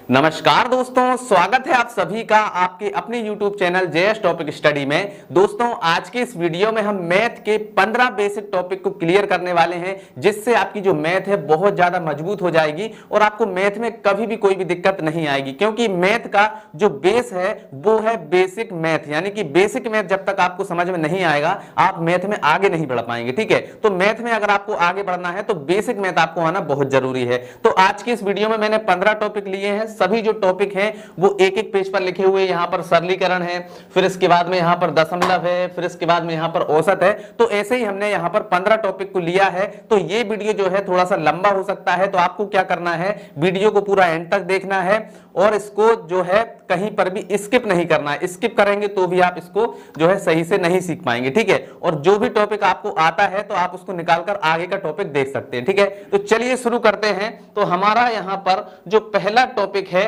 नमस्कार दोस्तों, स्वागत है आप सभी का आपके अपने YouTube channel JS topic study में। दोस्तों, आज के इस वीडियो में हम मैथ के 15 बेसिक टॉपिक को क्लियर करने वाले हैं, जिससे आपकी जो मैथ है बहुत ज्यादा मजबूत हो जाएगी और आपको मैथ में कभी भी कोई भी दिक्कत नहीं आएगी। क्योंकि मैथ का जो बेस है वो है बेसिक मैथ, यानी कि बेसिक मैथ जब तक आपको समझ में नहीं आएगा आप मैथ में आगे नहीं बढ़ पाएंगे। ठीक है, तो मैथ में अगर आपको आगे बढ़ना है तो बेसिक मैथ आपको आना बहुत जरूरी है। तो आज की इस वीडियो में मैंने 15 टॉपिक लिए हैं। सभी जो टॉपिक हैं वो एक एक पेज पर लिखे हुए, यहाँ पर सरलीकरण है, फिर इसके बाद में यहाँ पर दशमलव है, फिर इसके बाद में यहाँ पर औसत है। तो ऐसे ही हमने यहाँ पर 15 टॉपिक को लिया है। तो ये वीडियो जो है थोड़ा सा लंबा हो सकता है, तो आपको क्या करना है, वीडियो को पूरा एंड तक देखना है और इसको जो है कहीं पर भी स्किप नहीं करना है। स्किप करेंगे तो भी आप इसको जो है सही से नहीं सीख पाएंगे। ठीक है, और जो भी टॉपिक आपको आता है तो आप उसको निकालकर आगे का टॉपिक देख सकते हैं। ठीक है, तो चलिए शुरू करते हैं। तो हमारा यहाँ पर जो पहला टॉपिक है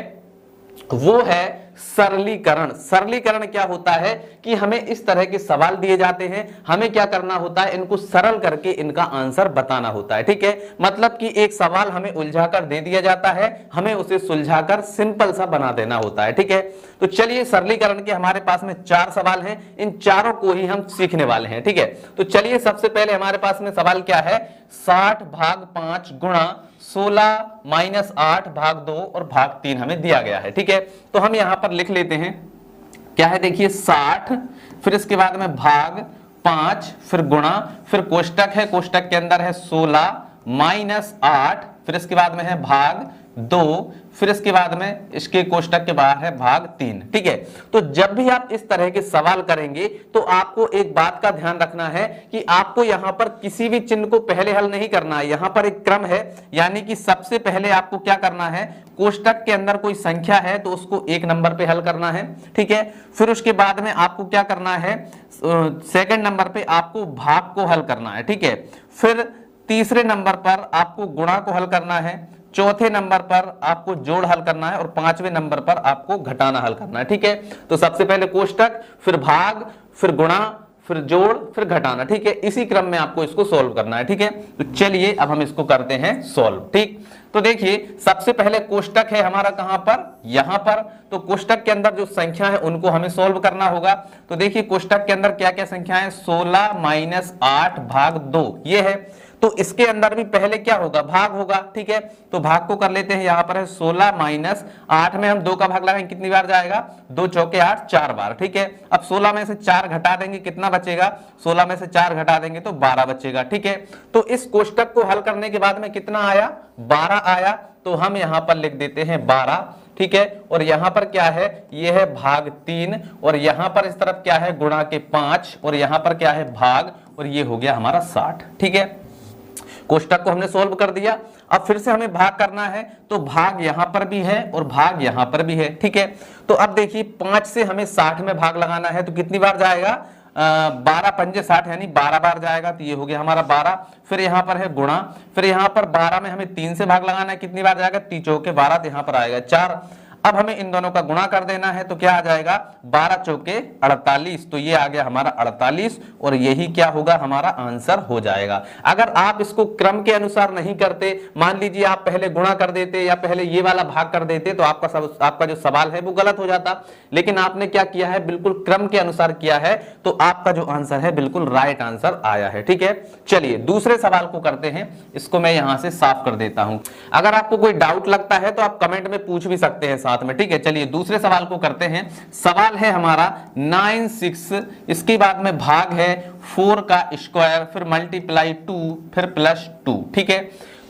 वो है सरलीकरण। सरलीकरण क्या होता है कि हमें इस तरह के सवाल दिए जाते हैं, हमें क्या करना होता है, इनको सरल करके इनका आंसर बताना होता है। ठीक है, मतलब कि एक सवाल हमें उलझाकर दे दिया जाता है, हमें उसे सुलझाकर सिंपल सा बना देना होता है। ठीक है, तो चलिए सरलीकरण के हमारे पास में 4 सवाल हैं, इन चारों को ही हम सीखने वाले हैं। ठीक है, तो चलिए सबसे पहले हमारे पास में सवाल क्या है, 60 भाग 5 गुणा 16 माइनस 8 भाग 2 और भाग 3 हमें दिया गया है। ठीक है, तो हम यहां पर लिख लेते हैं, क्या है देखिए 60, फिर इसके बाद में भाग 5, फिर गुणा, फिर कोष्टक है, कोष्टक के अंदर है 16 माइनस 8, फिर इसके बाद में है भाग 2, फिर इसके बाद में इसके कोष्टक के बाहर है भाग 3। ठीक है, तो जब भी आप इस तरह के सवाल करेंगे तो आपको एक बात का ध्यान रखना है कि आपको यहां पर किसी भी चिन्ह को पहले हल नहीं करना है। यहां पर एक क्रम है, यानी कि सबसे पहले आपको क्या करना है, कोष्टक के अंदर कोई संख्या है तो उसको 1 नंबर पे हल करना है। ठीक है, फिर उसके बाद में आपको क्या करना है, सेकंड नंबर पे आपको भाग को हल करना है। ठीक है, फिर तीसरे नंबर पर आपको गुणा को हल करना है, चौथे नंबर पर आपको जोड़ हल करना है और 5वें नंबर पर आपको घटाना हल करना है। ठीक है, तो सबसे पहले कोष्टक, फिर भाग, फिर गुणा, फिर जोड़, फिर घटाना। ठीक है, इसी क्रम में आपको इसको सॉल्व करना है। ठीक है, तो चलिए अब हम इसको करते हैं सॉल्व। ठीक, तो देखिए सबसे पहले कोष्टक है हमारा कहां पर, यहां पर। तो कोष्टक के अंदर जो संख्या है उनको हमें सॉल्व करना होगा। तो देखिए कोष्टक के अंदर क्या क्या संख्या है, 16 माइनस 8 भाग 2 ये है। तो इसके अंदर भी पहले क्या होगा, भाग होगा। ठीक है, तो भाग को कर लेते हैं, यहां पर है 16 माइनस 8 में हम 2 का भाग लगाएंगे, कितनी बार जाएगा, 2 चौके 8, 4 बार। ठीक है, अब 16 में से 4 घटा देंगे, कितना बचेगा, 16 में से 4 घटा देंगे तो 12 बचेगा। ठीक है, तो इस कोष्टक को हल करने के बाद में कितना आया, 12 आया। तो हम यहां पर लिख देते हैं 12। ठीक है, और यहां पर क्या है, ये है भाग 3, और यहां पर इस तरफ क्या है, गुणा के 5, और यहां पर क्या है भाग, और ये हो गया हमारा 60। ठीक है, कोष्टक को हमने सोल्व कर दिया। अब फिर से हमें भाग करना है, तो भाग यहां पर भी है और भाग यहां पर भी है। ठीक है, तो अब देखिए 5 से हमें 60 में भाग लगाना है, तो कितनी बार जाएगा, 12 पंजे 60 यानी 12 बार जाएगा। तो ये हो गया हमारा 12। फिर यहाँ पर है गुणा, फिर यहाँ पर 12 में हमें 3 से भाग लगाना है, कितनी बार जाएगा, 3 चौके 12, तो यहाँ पर आएगा 4। अब हमें इन दोनों का गुणा कर देना है, तो क्या आ जाएगा, 12 चौके 48, तो ये आ गया हमारा 48, और यही क्या होगा, हमारा आंसर हो जाएगा। अगर आप इसको क्रम के अनुसार नहीं करते, मान लीजिए आप पहले गुणा कर देते या पहले ये वाला भाग कर देते, तो आपका जो सवाल है वो गलत हो जाता। लेकिन आपने क्या किया है, बिल्कुल क्रम के अनुसार किया है, तो आपका जो आंसर है बिल्कुल राइट आंसर आया है। ठीक है, चलिए दूसरे सवाल को करते हैं। इसको मैं यहां से साफ कर देता हूं। अगर आपको कोई डाउट लगता है तो आप कमेंट में पूछ भी सकते हैं साथ में। ठीक है, चलिए दूसरे सवाल को करते हैं। सवाल है हमारा 9 6, इसके बाद में भाग है 4 का स्क्वायर, फिर मल्टीप्लाई 2, फिर प्लस 2। ठीक है,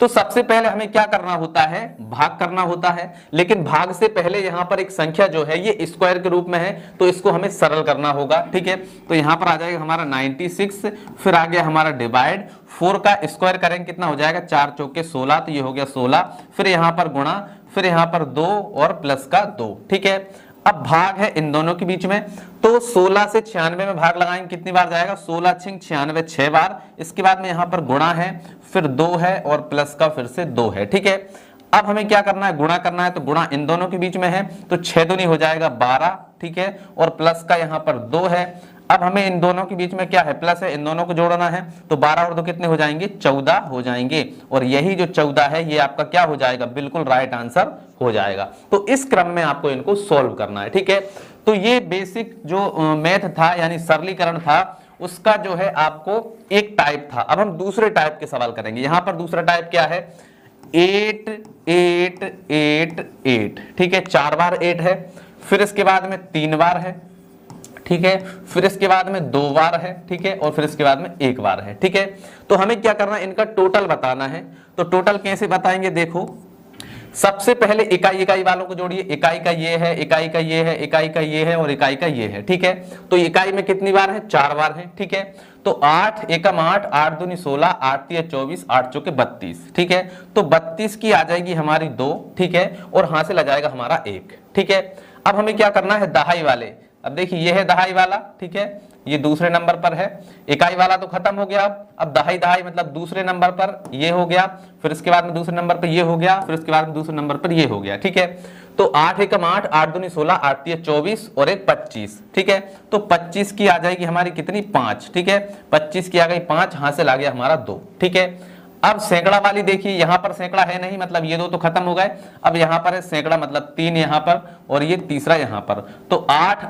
तो सबसे पहले हमें क्या करना होता है, भाग करना होता है। लेकिन भाग से पहले यहां पर एक संख्या जो है ये स्क्वायर के रूप में है, तो इसको हमें सरल करना होगा। ठीक है, तो यहां पर आ जाएगा हमारा 96, फिर आ गया हमारा डिवाइड, 4 का स्क्वायर करेंगे कितना हो जाएगा, 4 चौके 16, तो ये हो गया 16। फिर यहां पर गुणा, फिर यहां पर 2 और प्लस का 2। ठीक है, अब भाग है इन दोनों के बीच में, तो 16 से 96 में भाग लगाएंगे, कितनी बार जाएगा, 16 छिंग 96, 6 बार। इसके बाद में यहां पर गुणा है, फिर 2 है और प्लस का फिर से 2 है। ठीक है, अब हमें क्या करना है, गुणा करना है, तो गुणा इन दोनों के बीच में है, तो 6 दूनी हो जाएगा 12। ठीक है, और प्लस का यहां पर 2 है। अब हमें इन दोनों के बीच में क्या है, प्लस है, इन दोनों को जोड़ना है, तो 12 और 2 कितने हो जाएंगे, 14 हो जाएंगे। और यही जो 14 है ये आपका क्या हो जाएगा, बिल्कुल राइट आंसर हो जाएगा। तो इस क्रम में आपको इनको सॉल्व करना है, ठीक है। तो ये बेसिक जो मैथ था यानी सरलीकरण था, उसका जो है आपको एक टाइप था। अब हम दूसरे टाइप के सवाल करेंगे। यहां पर दूसरा टाइप क्या है, 8 8 8 8, ठीक है, 4 बार 8 है, फिर इसके बाद में 3 बार है, ठीक है, फिर इसके बाद में 2 बार है, ठीक है, और फिर इसके बाद में 1 बार है, ठीक है। तो हमें क्या करना है, इनका टोटल बताना है। तो टोटल कैसे बताएंगे, देखो सबसे पहले इकाई इकाई वालों को जोड़िए। इकाई का ये है, इकाई का ये है, इकाई का ये है और इकाई का ये है, ठीक है। तो इकाई में कितनी बार है, 4 बार है, ठीक है। तो 8 एकम 8, 8 दूनी 16, 8 तिया 24, 8 चौके 32, ठीक है। तो 32 की आ जाएगी हमारी 2, ठीक है, और हासिल आ जाएगा हमारा 1, ठीक है। अब हमें क्या करना है, दहाई वाले। अब देखिए ये है दहाई वाला, ठीक है, ये दूसरे नंबर पर है। इकाई वाला तो खत्म हो गया। अब दहाई दहाई मतलब दूसरे नंबर पर ये हो गया, फिर इसके बाद में दूसरे नंबर पर ये हो गया, फिर इसके बाद में दूसरे नंबर पर ये हो गया, ठीक है। तो 8 एकम 8, 8 दूनी 16, 8 तिया 24 और 1 25, ठीक है। तो 25 की आ जाएगी हमारी कितनी, 5, ठीक है। 25 की आ गई 5, हासिल आ गया हमारा 2, ठीक है। अब सैकड़ा वाली देखिए, यहां पर सैकड़ा है नहीं, मतलब ये 2 तो खत्म हो गए। अब यहां पर है सैकड़ा, मतलब 3 यहां पर और ये तीसरा यहां पर। तो 8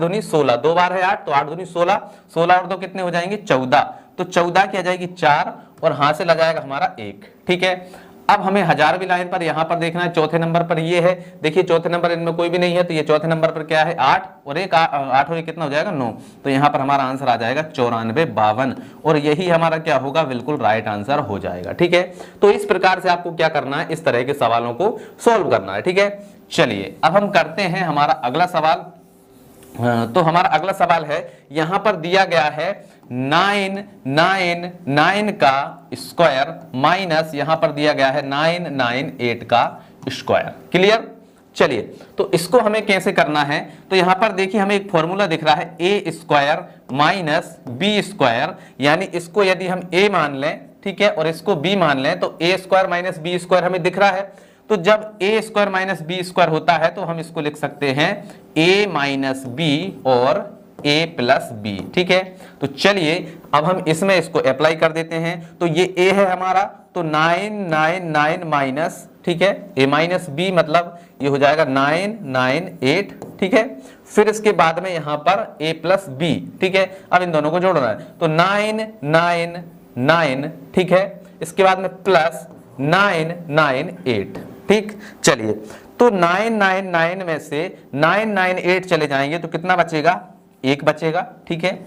दूनी 16, 2 बार है 8, तो 8 दूनी 16, 16 और 2 कितने हो जाएंगे, 14। तो 14 की आ जाएगी 4 और हासिल आ जाएगा हमारा 1, ठीक है। अब हमें हजारवीं लाइन पर यहां पर देखना है, चौथे नंबर पर ये है। देखिए चौथे नंबर इनमें कोई भी नहीं है, तो ये चौथे नंबर पर क्या है, 8 और 1 8 और 1 कितना हो जाएगा, 9। तो यहां पर हमारा आंसर आ जाएगा 94 52 और यही हमारा क्या होगा, बिल्कुल राइट आंसर हो जाएगा, ठीक है। तो इस प्रकार से आपको क्या करना है, इस तरह के सवालों को सोल्व करना है, ठीक है। चलिए अब हम करते हैं हमारा अगला सवाल। तो हमारा अगला सवाल है, यहां पर दिया गया है 9 का स्क्वायर माइनस यहां पर दिया गया है 998 का स्क्वायर। क्लियर। चलिए तो इसको हमें कैसे करना है, तो यहां पर देखिए हमें एक फॉर्मूला दिख रहा है, ए स्क्वायर माइनस बी स्क्वायर, यानी इसको यदि हम ए मान लें, ठीक है, और इसको बी मान लें, तो ए स्क्वायर माइनस बी स्क्वायर हमें दिख रहा है। तो जब ए स्क्वायर माइनस बी स्क्वायर होता है तो हम इसको लिख सकते हैं ए माइनस बी और ए प्लस बी, ठीक है। तो चलिए अब हम इसमें इसको अप्लाई कर देते हैं। तो ये ए है हमारा, तो 999 माइनस, ठीक है, ए माइनस बी मतलब ये हो जाएगा 998, ठीक है। फिर इसके बाद में यहां पर ए प्लस बी, ठीक है। अब इन दोनों को जोड़ना है, तो 999, ठीक है, इसके बाद में प्लस 998, ठीक। चलिए तो 999 में से 998 चले जाएंगे तो कितना बचेगा, 1 बचेगा, ठीक है।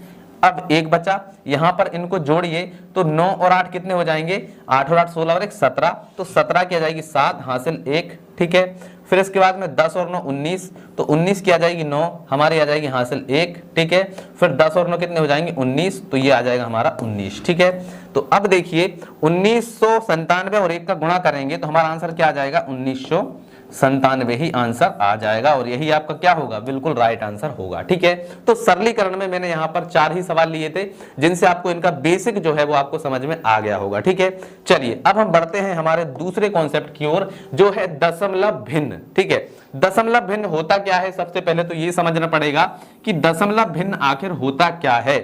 अब 1 बचा, यहां पर इनको जोड़िए तो 9 और 8 कितने हो जाएंगे, 8 और 8 16 और 1 17, तो 17 की आ जाएगी 7 हासिल 1, ठीक है। फिर इसके बाद में 10 और 9 19, तो 19 की आ जाएगी 9 हमारी आ जाएगी हासिल 1, ठीक है। फिर 10 और 9 कितने हो जाएंगे 19, तो ये आ जाएगा हमारा 19, ठीक है। तो अब देखिए 1997 और 1 का गुणा करेंगे तो हमारा आंसर क्या आ जाएगा, 1997 ही आंसर आ जाएगा और यही आपका क्या होगा, बिल्कुल राइट आंसर होगा, ठीक है। तो सरलीकरण में मैंने यहाँ पर 4 ही सवाल लिए थे जिनसे आपको इनका बेसिक जो है वो आपको समझ में आ गया होगा, ठीक है। चलिए अब हम बढ़ते हैं हमारे दूसरे कॉन्सेप्ट की ओर, जो है दशमलव भिन्न, ठीक है। दशमलव भिन्न होता क्या है, सबसे पहले तो ये समझना पड़ेगा कि दशमलव भिन्न आखिर होता क्या है।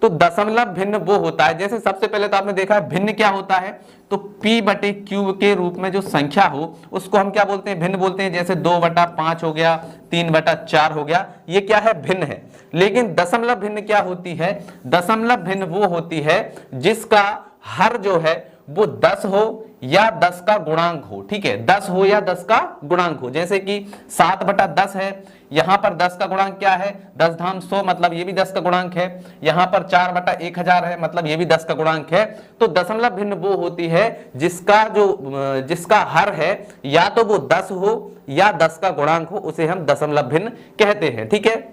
तो दशमलव भिन्न वो होता है, जैसे सबसे पहले तो आपने देखा है भिन्न क्या होता है, तो p बटे क्यू के रूप में जो संख्या हो उसको हम क्या बोलते हैं, भिन्न बोलते हैं। जैसे 2/5 हो गया, 3/4 हो गया, ये क्या है, भिन्न है। लेकिन दशमलव भिन्न क्या होती है, दशमलव भिन्न वो होती है जिसका हर जो है वो 10 हो या 10 का गुणांक हो, ठीक है, 10 हो या 10 का गुणांक हो। जैसे कि 7/10 है, यहां पर 10 का गुणांक क्या है, 10 धाम 100, मतलब ये भी 10 का गुणांक है। यहां पर 4/1000 है, मतलब ये भी 10 का गुणांक है। तो दशमलव भिन्न वो होती है जिसका हर है या तो वो 10 हो या 10 का गुणांक हो, उसे हम दशमलव भिन्न कहते हैं, ठीक है।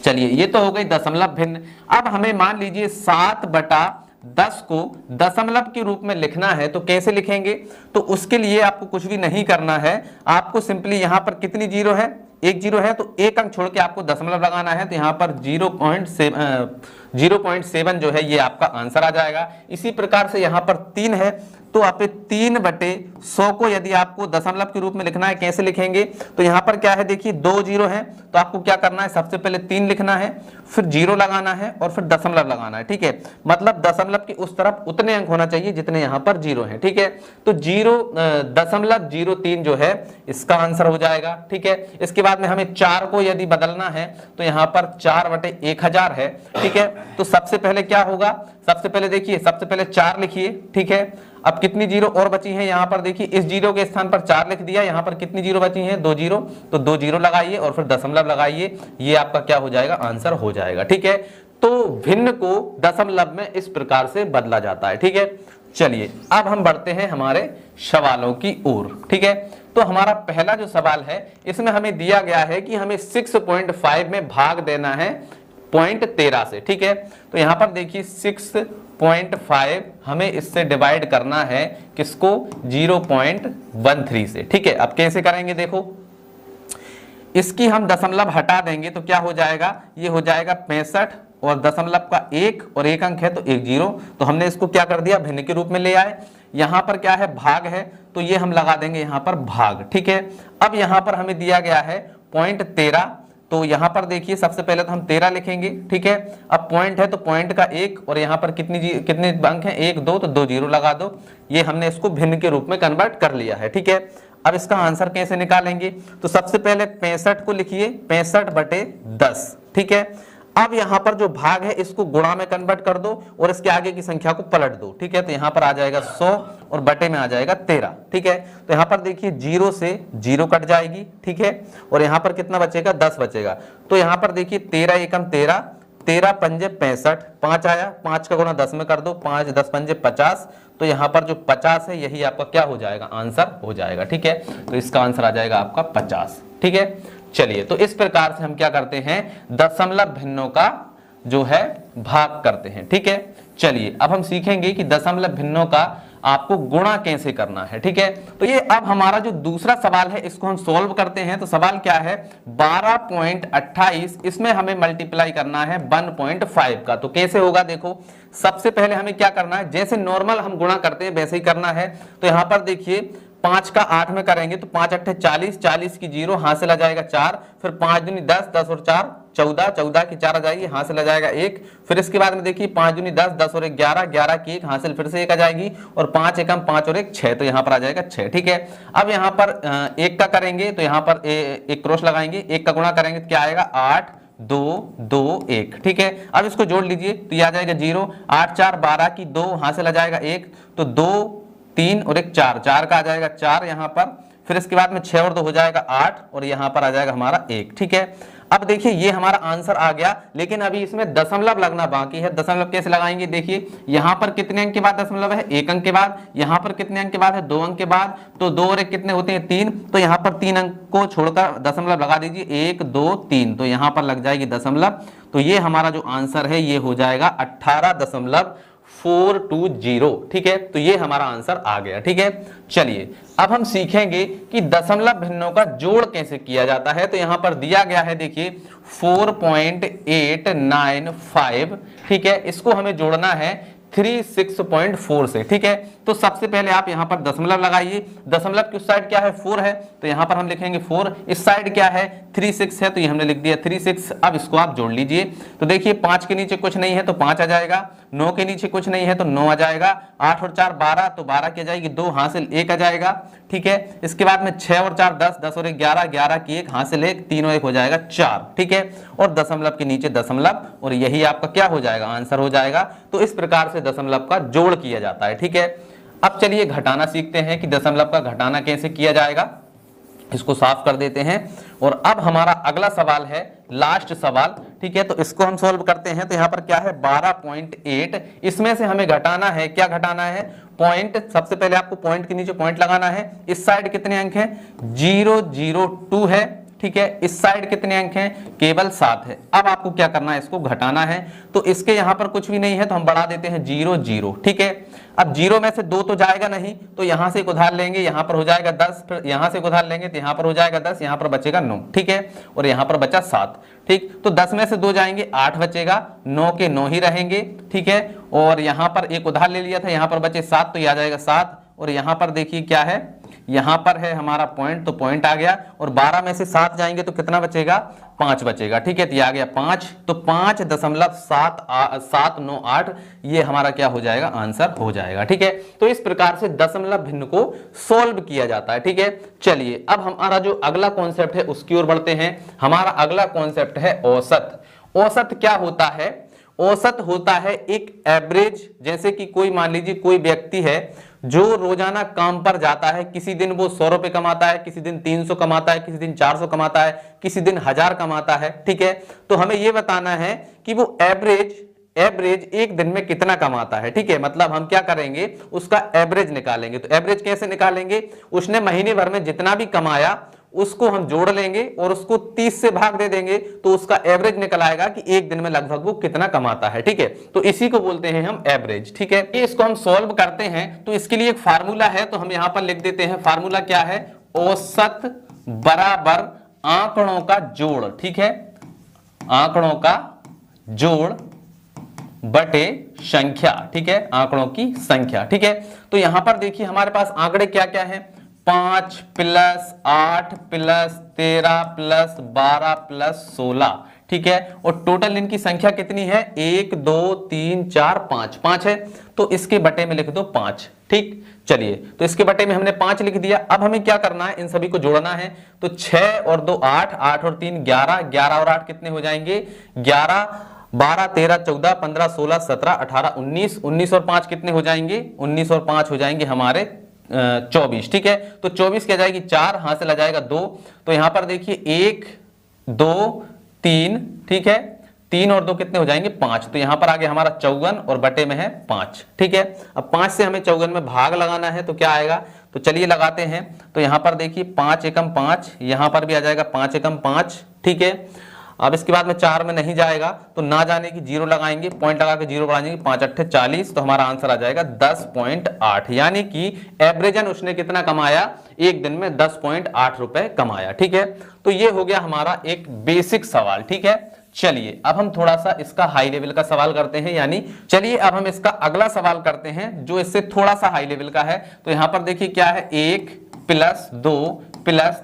चलिए ये तो हो गई दशमलव भिन्न। अब हमें मान लीजिए 7/10 को दशमलव के रूप में लिखना है, तो कैसे लिखेंगे, तो उसके लिए आपको कुछ भी नहीं करना है। आपको सिंपली यहां पर कितनी जीरो है, 1 जीरो है, तो 1 अंक छोड़ के आपको दशमलव लगाना है। तो यहां पर 0.7 जो है ये आपका आंसर आ जाएगा। इसी प्रकार से यहाँ पर 3 है तो आप 3/100 को यदि आपको दशमलव के रूप में लिखना है, कैसे लिखेंगे? तो यहाँ पर क्या है, देखिए 2 जीरो है तो आपको क्या करना है, सबसे पहले 3 लिखना है, फिर 0 लगाना है और फिर दशमलव लगाना है। ठीक है, मतलब दशमलव की उस तरफ उतने अंक होना चाहिए जितने यहाँ पर 0 है। ठीक है, तो 0.03 जो है इसका आंसर हो जाएगा। ठीक है, इसके बाद में हमें 4 को यदि बदलना है तो यहाँ पर 4/1000 है। ठीक है, तो सबसे पहले क्या होगा, सबसे पहले देखिए, सबसे पहले 4 लिखिए। ठीक है, अब कितनी जीरो और बची हैं, यहाँ पर देखिए इस जीरो के स्थान पर 4 लिख दिया, यहाँ पर कितनी जीरो बची हैं, 2 जीरो, तो 2 जीरो लगाइए और फिर दशमलव लगाइए, ये आपका क्या हो जाएगा, आंसर हो जाएगा। ठीक है, तो भिन्न को दशमलव में इस प्रकार से बदला जाता है। ठीक है, चलिए अब हम बढ़ते हैं हमारे सवालों की ओर। ठीक है, तो हमारा पहला जो सवाल है इसमें हमें दिया गया है कि हमें 6.5 में भाग देना है 0.13 से। ठीक है, तो यहां पर देखिए 6.5 हमें इससे डिवाइड करना है किसको, 0.13 से। ठीक है, अब कैसे करेंगे, देखो इसकी हम दशमलव हटा देंगे तो क्या हो जाएगा, ये हो जाएगा 65 और दशमलव का 1 और 1 अंक है तो 1 जीरो, तो हमने इसको क्या कर दिया, भिन्न के रूप में ले आए। यहां पर क्या है, भाग है तो ये हम लगा देंगे यहां पर भाग। ठीक है, अब यहां पर हमें दिया गया है 0.13, तो यहां पर देखिए सबसे पहले तो हम 13 लिखेंगे। ठीक है, अब पॉइंट है तो पॉइंट का 1 और यहां पर कितने अंक हैं, 1 2, तो 2 जीरो लगा दो, ये हमने इसको भिन्न के रूप में कन्वर्ट कर लिया है। ठीक है, अब इसका आंसर कैसे निकालेंगे, तो सबसे पहले 65 को लिखिए 65/10। ठीक है, अब यहां पर जो भाग है इसको गुणा में कन्वर्ट कर दो और इसके आगे की संख्या को पलट दो। ठीक है, तो यहां पर आ जाएगा 100 और बटे में आ जाएगा 13। ठीक है, तो यहां पर देखिए 0 से 0 कट जाएगी। ठीक है, और यहां पर कितना बचेगा, 10 बचेगा। तो यहां पर देखिए 13 एकम 13, 13 पंजे 65, 5 आया, 5 का गुणा 10 में कर दो, 5 10 पंजे 50, तो यहां पर जो 50 है यही आपका क्या हो जाएगा, आंसर हो जाएगा। ठीक है, तो इसका आंसर आ जाएगा आपका 50। ठीक है, चलिए तो इस प्रकार से हम क्या करते हैं, दशमलव भिन्नों का जो है भाग करते हैं। ठीक है, चलिए अब हम सीखेंगे कि दशमलव भिन्नों का आपको गुणा कैसे करना है। ठीक है, तो ये अब हमारा जो दूसरा सवाल है इसको हम सॉल्व करते हैं। तो सवाल क्या है, 12.28, इसमें हमें मल्टीप्लाई करना है 1.5 का। तो कैसे होगा, देखो सबसे पहले हमें क्या करना है, जैसे नॉर्मल हम गुणा करते हैं वैसे ही करना है। तो यहां पर देखिए 5 का 8 में करेंगे तो 5 8 40, 40 की 0, हासिल आ जाएगा 4, फिर 5 दूनी 10, 10 और 4 14, 14 की 4 आ जाएगी, हासिल आ जाएगा 1, फिर इसके बाद में देखिए 5 दूनी 10, 10 और 1 11, 11 की 1, हासिल फिर से 1 आ जाएगी, और 5 एकम 5 और 1 6, तो यहाँ पर आ जाएगा 6। ठीक है, अब यहाँ पर 1 का करेंगे तो यहाँ पर एक क्रॉस लगाएंगे, 1 का गुणा करेंगे तो क्या आएगा, 8 2 2 1। ठीक है, अब इसको जोड़ लीजिए तो ये आ जाएगा 0, 8 4 12 की 2, हासिल आ जाएगा 1, तो 2 3 और 1 4, 4 का आ जाएगा 4 यहाँ पर, फिर इसके बाद में 6 और 2 हो जाएगा 8 और यहाँ पर आ जाएगा हमारा 1। ठीक है, अब देखिए ये हमारा आंसर आ गया, लेकिन अभी इसमें दशमलव लगना बाकी है। दशमलव कैसे लगाएंगे, देखिए यहाँ पर कितने अंक के बाद दशमलव है, 1 अंक के बाद, यहाँ पर कितने अंक के बाद है, 2 अंक के बाद, तो 2 और 1 कितने होते हैं, 3, तो यहाँ पर 3 अंक को छोड़कर दशमलव लगा दीजिए, 1 2 3, तो यहाँ पर लग जाएगी दशमलव, तो ये हमारा जो आंसर है ये हो जाएगा 18.420। ठीक है, तो ये हमारा आंसर आ गया। ठीक है, चलिए अब हम सीखेंगे कि दशमलव भिन्नों का जोड़ कैसे किया जाता है। तो यहां पर दिया गया है, देखिए 4.895। ठीक है, इसको हमें जोड़ना है 36.4 से। ठीक है, तो सबसे पहले आप यहां पर दशमलव लगाइए, दशमलव की उस साइड क्या है, 4 है, तो यहां पर हम लिखेंगे 4, इस साइड क्या है 36 है, तो ये हमने लिख दिया 36। अब इसको आप जोड़ लीजिए, तो देखिए 5 के नीचे कुछ नहीं है तो 5 आ जाएगा, 9 के नीचे कुछ नहीं है तो 9 आ जाएगा, 8 और 4 12, तो 12 की आ जाएगी 2, हासिल 1 आ जाएगा। ठीक है, इसके बाद में 6 और 4 10, 10 और 1 11, 11 की 1, हासिल 1, 3 और 1 हो जाएगा 4। ठीक है, और दशमलव के नीचे दशमलव, और यही आपका क्या हो जाएगा, आंसर हो जाएगा। तो इस प्रकार से दशमलव का जोड़ किया जाता है। ठीक है, अब चलिए घटाना सीखते हैं कि दशमलव का घटाना कैसे किया जाएगा। इसको साफ कर देते हैं, और अब हमारा अगला सवाल है लास्ट सवाल। ठीक है, तो इसको हम सॉल्व करते हैं। तो यहाँ पर क्या है 12.8, इसमें से हमें घटाना है, क्या घटाना है, पॉइंट। सबसे पहले आपको पॉइंट के नीचे पॉइंट लगाना है, इस साइड कितने अंक हैं, 002 है, ठीक है। इस साइड कितने अंक हैं, केवल 7 है। अब आपको क्या करना है, इसको घटाना है। तो इसके यहां पर कुछ भी नहीं है तो हम बढ़ा देते हैं 0 0, ठीक है। अब 0 में से 2 तो जाएगा नहीं, तो यहां से एक उधार लेंगे, यहां पर हो जाएगा 10, फिर यहां से एक उधार लेंगे तो यहां पर हो जाएगा 10, यहां पर बचेगा 9, ठीक है। और यहां पर बचा 7, ठीक। तो 10 में से 2 जाएंगे, 8 बचेगा, 9 के 9 ही रहेंगे, ठीक है। और यहां पर एक उधार ले लिया था, यहां पर बचे 7, तो यह आ जाएगा 7। और यहां पर देखिए क्या है, यहां पर है हमारा पॉइंट, तो पॉइंट आ गया। और 12 में से 7 जाएंगे तो कितना बचेगा, 5 बचेगा, ठीक है। तो ये आ गया 5, तो 5.798 ये हमारा क्या हो जाएगा, आंसर हो जाएगा, ठीक है। तो इस प्रकार से दशमलव भिन्न को सोल्व किया जाता है, ठीक है। चलिए अब हमारा जो अगला कॉन्सेप्ट है उसकी ओर बढ़ते हैं। हमारा अगला कॉन्सेप्ट है औसत। औसत क्या होता है, औसत होता है एक एवरेज। जैसे कि कोई मान लीजिए कोई व्यक्ति है जो रोजाना काम पर जाता है, किसी दिन वो 100 रुपए कमाता है, किसी दिन 300 कमाता है, किसी दिन 400 कमाता है, किसी दिन 1000 कमाता है, ठीक है। तो हमें यह बताना है कि वो एवरेज एक दिन में कितना कमाता है, ठीक है। मतलब हम क्या करेंगे, उसका एवरेज निकालेंगे। तो एवरेज कैसे निकालेंगे, उसने महीने भर में जितना भी कमाया उसको हम जोड़ लेंगे और उसको 30 से भाग दे देंगे, तो उसका एवरेज निकल आएगा कि एक दिन में लगभग वो कितना कमाता है, ठीक है। तो इसी को बोलते हैं हम एवरेज, ठीक है। इसको हम सॉल्व करते हैं तो इसके लिए एक फार्मूला है, तो हम यहां पर लिख देते हैं। फार्मूला क्या है, औसत बराबर आंकड़ों का जोड़, ठीक है। आंकड़ों का जोड़ बटे संख्या, ठीक है, आंकड़ों की संख्या, ठीक है। तो यहां पर देखिए हमारे पास आंकड़े क्या क्या है, 5 + 8 + 13 + 12 + 16, ठीक है। और टोटल इनकी संख्या कितनी है, 1 2 3 4 5, 5 है। तो इसके बटे में लिख दो 5, ठीक। चलिए तो इसके बटे में हमने 5 लिख दिया। अब हमें क्या करना है, इन सभी को जोड़ना है। तो 6 और 2 8, 8 और 3 11, 11 और 8 कितने हो जाएंगे, 11, 12 13 14 15 16 17 18 19, 19 और 5 कितने हो जाएंगे, 19 और 5 हो जाएंगे हमारे 24, ठीक है। तो 24 क्या जाएगी 4, हासिल आ जाएगा 2। तो यहां पर देखिए 1 2 3, ठीक है, 3 और 2 कितने हो जाएंगे 5। तो यहां पर आ गया हमारा 54 और बटे में है 5, ठीक है। अब 5 से हमें 54 में भाग लगाना है, तो क्या आएगा, तो चलिए लगाते हैं। तो यहां पर देखिए 5 एकम 5, यहां पर भी आ जाएगा 5 एकम 5, ठीक है। अब इसके बाद में 4 में नहीं जाएगा, तो ना जाने की 0 लगाएंगे, पॉइंट लगा के 0 बढ़ाएंगे, 5 8 40, तो हमारा आंसर आ जाएगा 10.8। यानी कि एवरेजन उसने कितना कमाया, एक दिन में 10.8 रुपए कमाया, ठीक है। तो ये हो गया हमारा एक बेसिक सवाल, ठीक है। चलिए अब हम थोड़ा सा इसका हाई लेवल का सवाल करते हैं, यानी चलिए अब हम इसका अगला सवाल करते हैं जो इससे थोड़ा सा हाई लेवल का है। तो यहां पर देखिए क्या है, 1 + 2 +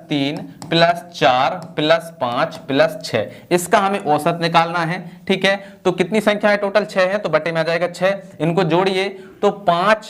3 + 4 + 5 + 6, इसका हमें औसत निकालना है, ठीक है। तो कितनी संख्या है, टोटल 6 है, तो बटे में आ जाएगा 6। इनको जोड़िए तो 5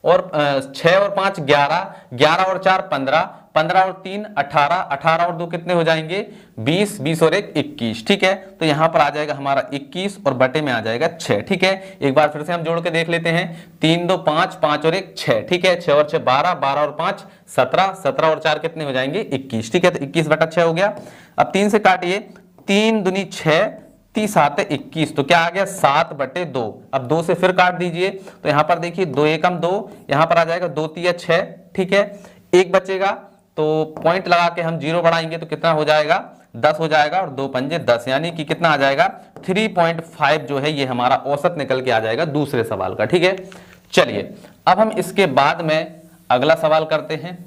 और 6 और 5 11, 11 और 4 15, 15 और 3 18, 18 और 2 कितने हो जाएंगे 20, 20 और 1 21, ठीक है। तो यहां पर आ जाएगा हमारा 21 और बटे में आ जाएगा 6, ठीक है। एक बार फिर से हम जोड़ के देख लेते हैं, 3 2 5, 5 और 1 6, ठीक है। 6 और 6 12, 12 और 5 17, 17 और 4 कितने हो जाएंगे 21, ठीक है। तो 21/6 हो गया। अब 3 से काटिए, 3 दूनी 6, 30 7 21, तो क्या आ गया 7/2। अब 2 से फिर काट दीजिए, तो यहां पर देखिए 2 एकम 2, यहां पर आ जाएगा 2 3 6, ठीक है। 1 बचेगा, तो पॉइंट लगा के हम 0 बढ़ाएंगे तो कितना हो जाएगा 10 हो जाएगा, और 2 पंजे 10, यानी कि कितना आ जाएगा 3.5 जो है ये हमारा औसत निकल के आ जाएगा दूसरे सवाल का, ठीक है। चलिए अब हम इसके बाद में अगला सवाल करते हैं।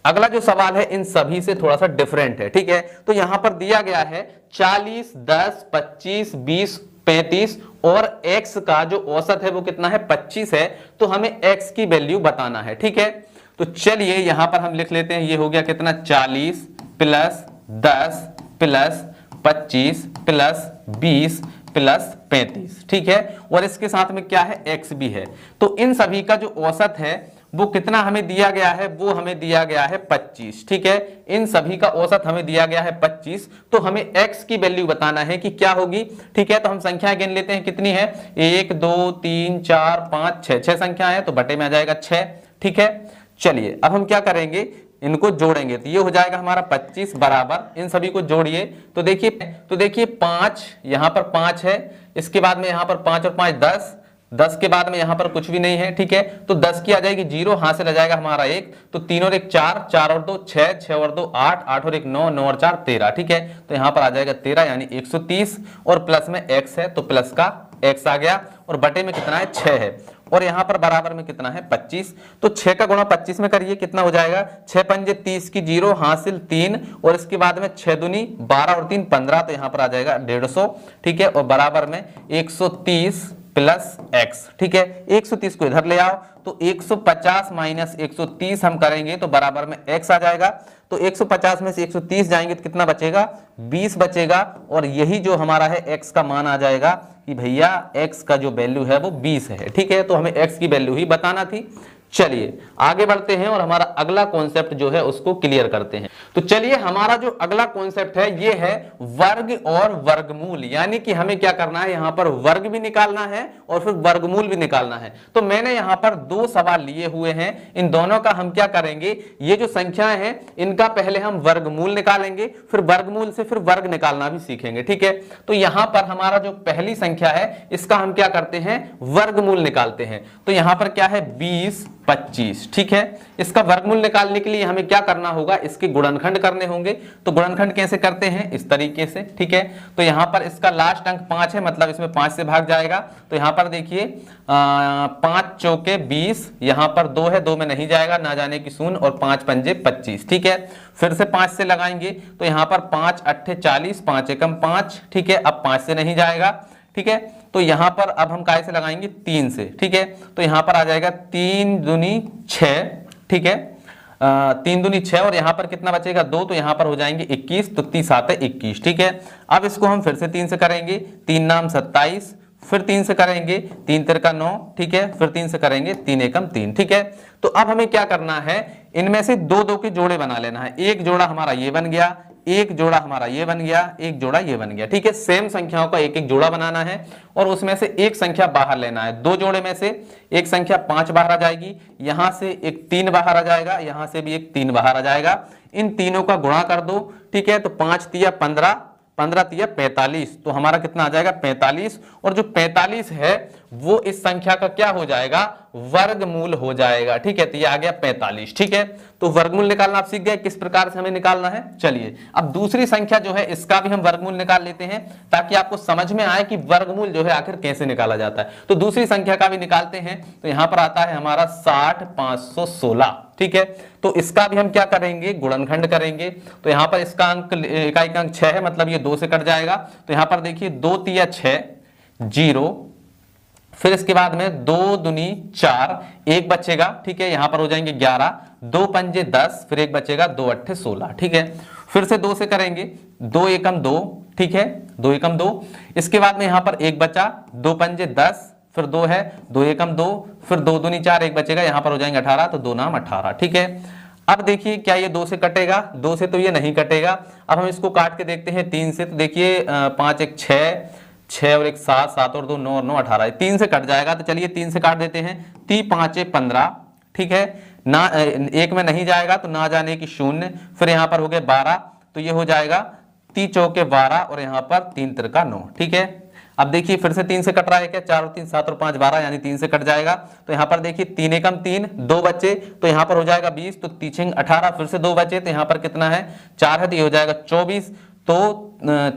अगला जो सवाल है इन सभी से थोड़ा सा डिफरेंट है, ठीक है। तो यहां पर दिया गया है 40 10 25 20 35 और x का जो औसत है वो कितना है 25 है। तो हमें x की वैल्यू बताना है, ठीक है। तो चलिए यहां पर हम लिख लेते हैं, ये हो गया कितना 40 + 10 + 25 + 20 + 35, ठीक है। और इसके साथ में क्या है x भी है। तो इन सभी का जो औसत है वो कितना हमें दिया गया है, वो हमें दिया गया है 25, ठीक है। इन सभी का औसत हमें दिया गया है 25, तो हमें x की वैल्यू बताना है कि क्या होगी, ठीक है। तो हम संख्या गिन लेते हैं, कितनी है 1 2 3 4 5 6, 6 संख्या है, तो बटे में आ जाएगा 6, ठीक है। चलिए अब हम क्या करेंगे, इनको जोड़ेंगे, तो ये हो जाएगा हमारा 25 बराबर, इन सभी को जोड़िए तो देखिए 5, यहां पर 5 है, इसके बाद में यहां पर 5 और 5 10, 10 के बाद में यहाँ पर कुछ भी नहीं है, ठीक है, तो 10 की आ जाएगी 0, हासिल आ जाएगा हमारा 1, तो 3 और 1 4, 4 और 2 6, 6 और 2 8, 8 और 1 9, 9 और 4 13, ठीक है, तो यहाँ पर आ जाएगा 13 यानी 130 और प्लस में x है तो प्लस का x आ गया और बटे में कितना है 6 है और यहाँ पर बराबर में कितना है 25, तो 6 का गुणा 25 में करिए कितना हो जाएगा 6 पंजे 30 की 0 हासिल 3 और इसके बाद में 6 दूनी 12 और 3 15, तो यहाँ पर आ जाएगा 150, ठीक है, और बराबर में 130 प्लस x, ठीक है, 130 को इधर ले आओ तो 150 माइनस 130 हम करेंगे तो बराबर में x आ जाएगा, तो 150 में से 130 जाएंगे तो कितना बचेगा 20 बचेगा और यही जो हमारा है x का मान आ जाएगा कि भैया x का जो वैल्यू है वो 20 है, ठीक है, तो हमें x की वैल्यू ही बताना थी। चलिए आगे बढ़ते हैं और हमारा अगला कॉन्सेप्ट जो है उसको क्लियर करते हैं। तो चलिए हमारा जो अगला कॉन्सेप्ट है ये है वर्ग और वर्गमूल, यानी कि हमें क्या करना है, यहां पर वर्ग भी निकालना है और फिर वर्गमूल भी निकालना है। तो मैंने यहां पर दो सवाल लिए हुए हैं, इन दोनों का हम क्या करेंगे, ये जो संख्याएं हैं इनका पहले हम वर्गमूल निकालेंगे, फिर वर्गमूल से फिर वर्ग निकालना भी सीखेंगे, ठीक है। तो यहां पर हमारा जो पहली संख्या है इसका हम क्या करते हैं, वर्गमूल निकालते हैं। तो यहां पर क्या है 20 25, ठीक है। इसका वर्गमूल निकालने के लिए हमें क्या करना होगा, इसके गुणनखंड करने होंगे। तो गुणनखंड कैसे करते हैं, इस तरीके से, ठीक है। तो यहां पर इसका लास्ट अंक 5 है, मतलब इसमें 5 से भाग जाएगा। तो यहां पर देखिए 5 चौके 20, यहां पर 2 है, 2 में नहीं जाएगा, ना जाने की 0 और 5 पंजे 25, ठीक है। फिर से 5 से लगाएंगे तो यहां पर 5 8 40, 5 एकम 5, ठीक है। अब 5 से नहीं जाएगा, ठीक है। तो यहां पर अब हम काय से लगाएंगे, 3 से, ठीक है। तो यहां पर आ जाएगा 3 दूनी 6, ठीक है, 3 दूनी 6 और यहां पर कितना बचेगा 2, तो यहां पर हो जाएंगे 21, तो 30 7 21, ठीक है। अब इसको हम फिर से 3 से करेंगे, 3 नाम 27, फिर 3 से करेंगे, 3 तिरका 9, ठीक है, फिर 3 से करेंगे, 3 एकम 3, ठीक है। तो अब हमें क्या करना है, इनमें से दो दो के जोड़े बना लेना है। एक जोड़ा हमारा ये बन गया, एक जोड़ा हमारा ये बन गया, एक जोड़ा ये बन गया, ठीक है। सेम संख्याओं का एक एक जोड़ा बनाना है और उसमें से एक संख्या बाहर लेना है। दो जोड़े में से एक संख्या 5 बाहर आ जाएगी, यहां से एक 3 बाहर आ जाएगा, यहां से भी एक 3 बाहर आ जाएगा। इन तीनों का गुणा कर दो, ठीक है। तो 5 तिया 15, 15 तिया 45, तो हमारा कितना आ जाएगा 45, और जो 45 है वो इस संख्या का क्या हो जाएगा, वर्गमूल हो जाएगा, ठीक है। तो ये आ गया 45, ठीक है। तो वर्गमूल निकालना आप सीख गए किस प्रकार से हमें निकालना है। चलिए अब दूसरी संख्या जो है इसका भी हम वर्गमूल निकाल लेते हैं ताकि आपको समझ में आए कि वर्गमूल जो है आखिर कैसे निकाला जाता है। तो दूसरी संख्या का भी निकालते हैं। तो यहां पर आता है हमारा 60 516, ठीक है। तो इसका भी हम क्या करेंगे, गुणनखंड करेंगे। तो यहां पर इसका अंक इकाई का अंक 6 है, मतलब ये 2 से कट जाएगा। तो यहां पर देखिए 2 तिया 6 0, फिर इसके बाद में 2 दूनी 4, एक बचेगा, ठीक है। यहां पर हो जाएंगे 11, 2 पंजे 10, फिर एक बचेगा, 2 अट्ठे 16, ठीक है। फिर से 2 से करेंगे, 2 एकम 2, ठीक है, 2 एकम 2। इसके बाद में यहां पर एक बचा, 2 पंजे 10, फिर 2 है, 2 एकम 2, फिर 2 दूनी 4, एक बचेगा, यहां पर हो जाएंगे 18, तो 2 नाम 18, ठीक है। अब देखिए क्या ये 2 से कटेगा, 2 से तो ये नहीं कटेगा। अब हम इसको काट के देखते हैं 3 से। तो देखिए 5 1 6, 6 और 1 7, 7 और 2 9 और 9 18, 3 से कट जाएगा। तो चलिए 3 से काट देते हैं, 3 5 15, ठीक है। ना एक में नहीं जाएगा तो ना जाने की 0, फिर यहाँ पर हो गए 12, तो ये हो जाएगा 3 चौके 12 और यहाँ पर 3 तिरका 9, ठीक है। अब देखिए फिर से 3 से कट रहा है क्या, 4 और 3 7 और 5 12, यानी 3 से कट जाएगा। तो यहाँ पर देखिए 3 एकम 3, 2 बचे, तो यहाँ पर हो जाएगा 20, तो 3 18, फिर से 2 बचे, तो यहाँ पर कितना है 4 है, तो ये हो जाएगा 24, तो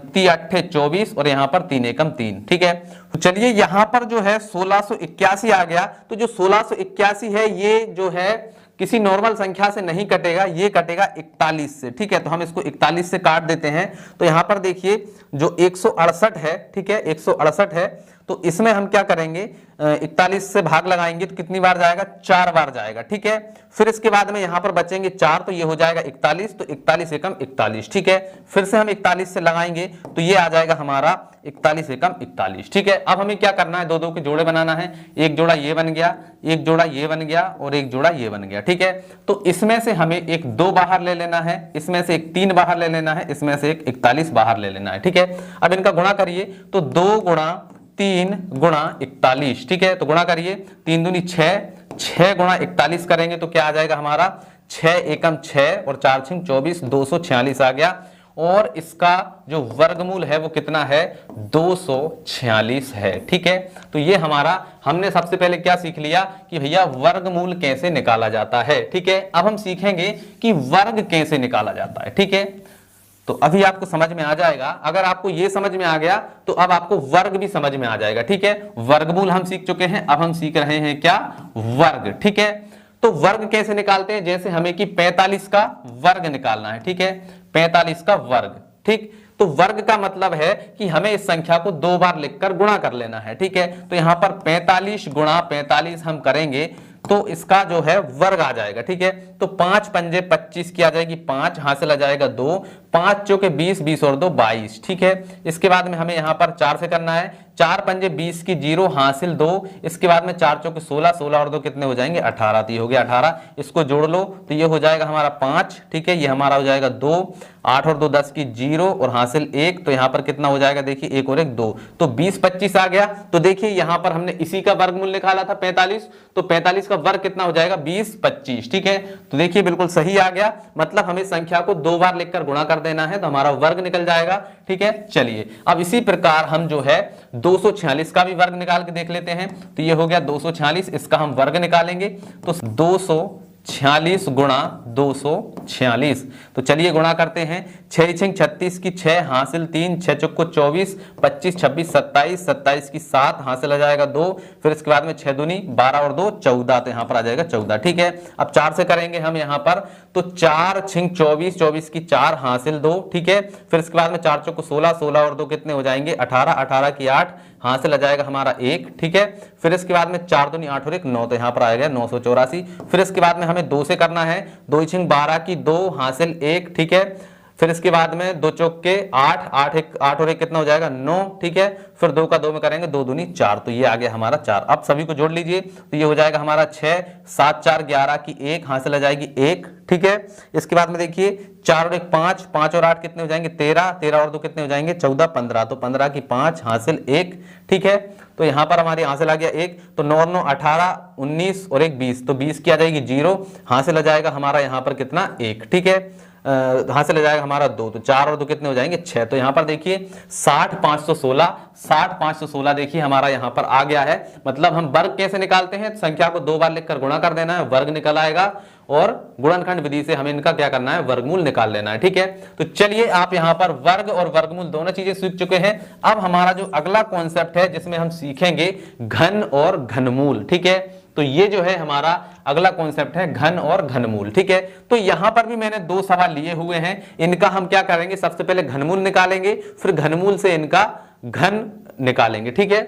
3 अट्ठे 24 और यहाँ पर 3 एकम 3, ठीक है। तो चलिए यहाँ पर जो है 1681 आ गया। तो जो 1681 है ये जो है किसी नॉर्मल संख्या से नहीं कटेगा, ये कटेगा 41 से, ठीक है। तो हम इसको 41 से काट देते हैं। तो यहाँ पर देखिए जो 168 है, ठीक है, 168 है, तो इसमें हम क्या करेंगे, 41 से भाग लगाएंगे तो कितनी बार जाएगा, 4 बार जाएगा, ठीक है। फिर इसके बाद में यहाँ पर बचेंगे 4, तो ये हो जाएगा 41, तो 41 एकम 41, ठीक है। फिर से हम 41 से लगाएंगे तो ये आ जाएगा हमारा 41 एकम 41, ठीक है। अब हमें क्या करना है, दो दो के जोड़े बनाना है। एक जोड़ा ये बन गया, एक जोड़ा ये बन गया और एक जोड़ा ये बन गया, ठीक है। तो इसमें से हमें एक 2 बाहर ले लेना है, इसमें से एक 3 बाहर ले लेना है, इसमें से एक 41 बाहर ले लेना है, ठीक है। अब इनका गुणा करिए, तो 2 गुणा 3 गुणा 41, ठीक है। तो गुणा करिए, 3 दूनी 6, 6 गुणा 41 करेंगे तो क्या आ जाएगा हमारा 6 एकम 6 और 4 6 24, 246 आ गया। और इसका जो वर्गमूल है वो कितना है 246 है। ठीक है, तो ये हमारा हमने सबसे पहले क्या सीख लिया कि भैया वर्गमूल कैसे निकाला जाता है। ठीक है, अब हम सीखेंगे कि वर्ग कैसे निकाला जाता है। ठीक है, तो अभी आपको समझ में आ जाएगा। अगर आपको ये समझ में आ गया तो अब आपको वर्ग भी समझ में आ जाएगा। ठीक है, वर्गमूल हम सीख चुके हैं, अब हम सीख रहे हैं क्या, वर्ग। ठीक है, तो वर्ग कैसे निकालते हैं, जैसे हमें कि 45 का वर्ग निकालना है। ठीक है, 45 का वर्ग। ठीक, तो वर्ग का मतलब है कि हमें इस संख्या को 2 बार लिखकर गुणा कर लेना है। ठीक है, तो यहां पर 45 गुणा 45 हम करेंगे तो इसका जो है वर्ग आ जाएगा। ठीक है, तो 5 पंजे 25 की आ जाएगी 5, हासिल आ जाएगा 2, 5 चौके 20, 20 और 2 22। ठीक है, इसके बाद में हमें यहां पर 4 से करना है, 4 पंजे 20 की 0, हासिल 2, इसके बाद में 4 चौके 16, 16 और 2 कितने हो जाएंगे 18, तो ये हो गया 18। इसको जोड़ लो तो ये हो जाएगा हमारा 5। ठीक है, ये हमारा हो जाएगा 2, 8 और 2 10 की 0 और हासिल 1, तो यहां पर कितना हो जाएगा देखिए 1 और 1 2, तो 20 25 आ गया। तो देखिए यहां पर हमने इसी का वर्गमूल निकाला था 45, तो 45 का वर्ग कितना हो जाएगा 20 25। ठीक है, तो देखिए बिल्कुल सही आ गया, मतलब हमें संख्या को 2 बार लिखकर गुणा कर देना है तो हमारा वर्ग निकल जाएगा। ठीक है, चलिए अब इसी प्रकार हम जो है 246 का भी वर्ग निकाल के देख लेते हैं। तो ये हो गया 246, इसका हम वर्ग निकालेंगे तो 246 गुणा 246, तो चलिए गुणा करते हैं। 6 6 36 की 6, हासिल 3, 6 चौको 24, 25 26 27, 27 की 7, हासिल आ जाएगा 2, फिर इसके बाद में 6 दूनी 12 और 2 14, तो यहाँ पर आ जाएगा 14। ठीक है, अब 4 से करेंगे हम यहाँ पर, तो 4 6 24, 24 की 4, हासिल 2। ठीक है, फिर इसके बाद में 4 चौको 16, 16 और 2 कितने हो जाएंगे 18, 18 की 8, हासिल आ जाएगा हमारा 1। ठीक है, फिर इसके बाद में 4 दूनी 8 और 1 9, तो यहाँ पर आएगा 984। फिर इसके बाद में हमें 2 से करना है, 2 6 12 की 2, हासिल 1। ठीक है, फिर इसके बाद में 2 चौक के 8, 8 और 1 कितना हो जाएगा 9। ठीक है, फिर 2 का 2 में करेंगे 2 दूनी 4, तो ये आ गया हमारा 4। अब सभी को जोड़ लीजिए तो ये हो जाएगा हमारा 6, 7 4 11 की 1, हासिल आ जाएगी 1। ठीक है, इसके बाद में देखिए 4 और 1 5, 5 और 8 कितने हो जाएंगे 13, 13 और 2 कितने हो जाएंगे 14, 15, तो 15 की 5, हासिल 1। ठीक है, तो यहां पर हमारी हासिल आ गया 1, तो 9 और 9 18, 19 और 1 20, तो 20 की आ जाएगी 0, हासिल आ जाएगा हमारा यहाँ पर कितना 1। ठीक है, हासिल आ जाएगा हमारा 2, तो 4 और 2 कितने हो जाएंगे 6, तो यहाँ पर देखिए 60 516, 60 516 देखिए हमारा यहाँ पर आ गया है। मतलब हम वर्ग कैसे निकालते हैं, संख्या को 2 बार लिखकर गुणा कर देना है, वर्ग निकल आएगा, और गुणनखंड विधि से हमें इनका क्या करना है वर्गमूल निकाल लेना है। ठीक है, तो चलिए आप यहाँ पर वर्ग और वर्गमूल दोनों चीजें सीख चुके हैं। अब हमारा जो अगला कॉन्सेप्ट है जिसमें हम सीखेंगे घन और घनमूल। ठीक है, तो ये जो है हमारा अगला कॉन्सेप्ट है घन और घनमूल। ठीक है, तो यहां पर भी मैंने 2 सवाल लिए हुए हैं, इनका हम क्या करेंगे, सबसे पहले घनमूल निकालेंगे, फिर घनमूल से इनका घन निकालेंगे। ठीक है,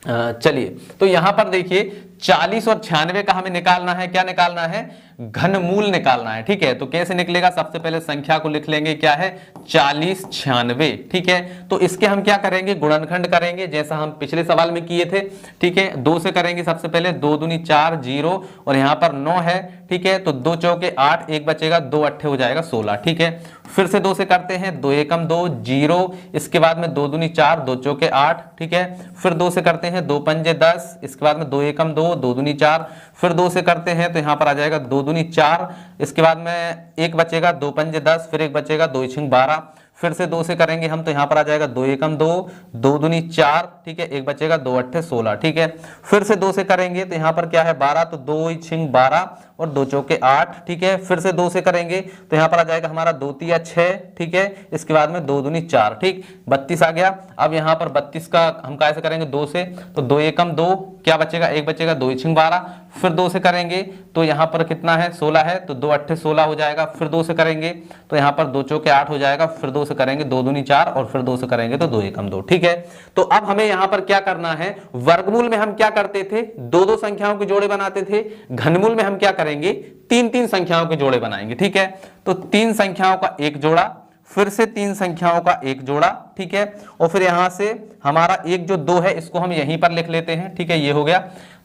चलिए तो यहां पर देखिए 40 और 96 का हमें निकालना है, क्या निकालना है, घनमूल निकालना है। ठीक है, तो कैसे निकलेगा, सबसे पहले संख्या को लिख लेंगे, क्या है 40 96। ठीक है, तो इसके हम क्या करेंगे गुणनखंड करेंगे, जैसा हम पिछले सवाल में किए थे। ठीक है, 2 से करेंगे सबसे पहले, 2 दूनी 4 0 और यहाँ पर 9 है। ठीक है, तो 2 चौके 8, 1 बचेगा, 2 अट्ठे हो जाएगा 16। ठीक है, फिर से 2 से करते हैं, 2 एकम 2 0, इसके बाद में 2 दूनी 4, 2 चौके 8। ठीक है, फिर 2 से करते हैं, 2 पंजे 10, इसके बाद में 2 एकम 2, 2 दूनी 4, फिर 2 से करते हैं तो यहाँ पर आ जाएगा 2 दूनी 4, इसके बाद में 1 बचेगा, 2 पंजे 10, फिर 1 बचेगा, 2 6 12, फिर से 2 से करेंगे हम तो यहाँ पर आ जाएगा 2 एकम 2, 2 दूनी 4। ठीक है, 1 बचेगा, 2 अट्ठे 16। ठीक है, फिर से 2 से करेंगे तो यहाँ पर क्या है 12, तो 2 6 12 और 2 चौके 8। ठीक है, फिर से 2 से करेंगे तो यहाँ पर आ जाएगा हमारा 2 तिया 6। ठीक है, इसके बाद में 2 दूनी 4। ठीक, 32 आ गया। अब यहाँ पर 32 का हम कैसे करेंगे 2 से, तो 2 एकम 2, क्या बचेगा 1 बचेगा, 2 6 12, फिर 2 से करेंगे तो यहाँ पर कितना है 16 है, तो 2 अट्ठे 16 हो जाएगा। फिर 2 से करेंगे तो यहाँ पर 2 चौके 8 हो जाएगा, फिर 2 से करेंगे 2 दूनी 4 और फिर 2 से करेंगे तो 2 एकम 2। ठीक है, तो अब हमें यहाँ पर क्या करना है, वर्गमूल में हम क्या करते थे 2-2 संख्याओं के जोड़े बनाते थे, घनमूल में हम क्या करेंगे 3-3 संख्याओं के जोड़े बनाएंगे। ठीक है, तो 3 संख्याओं का एक जोड़ा, फिर से 3 संख्याओं का एक जोड़ा। ठीक है, और फिर यहां से हमारा एक जो 2 है इसको हम यहीं पर लिख लेते हैं। ठीक है, ये हो गया।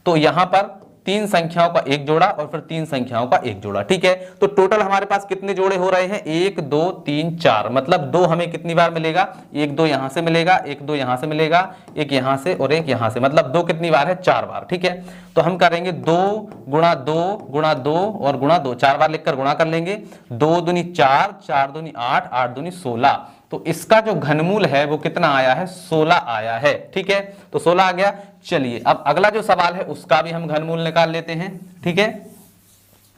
तो यहां पर 3 संख्याओं का एक जोड़ा और फिर 3 संख्याओं का एक जोड़ा। ठीक है, तो टोटल हमारे पास कितने जोड़े हो रहे हैं, 1 2 3 4, मतलब 2 हमें कितनी बार मिलेगा, 1 2 यहां से मिलेगा, 1 2 यहां से मिलेगा, एक यहां से और एक यहां से, मतलब 2 कितनी बार है, 4 बार। ठीक है, तो हम करेंगे 2 गुणा 2 गुणा 2 और गुणा 2, 4 बार लिखकर गुणा कर लेंगे। 2 दूनी 4, 4 दूनी 8, 8 दूनी 16, तो इसका जो घनमूल है वो कितना आया है, 16 आया है। ठीक है, तो 16 आ गया। चलिए अब अगला जो सवाल है उसका भी हम घनमूल निकाल लेते हैं। ठीक है,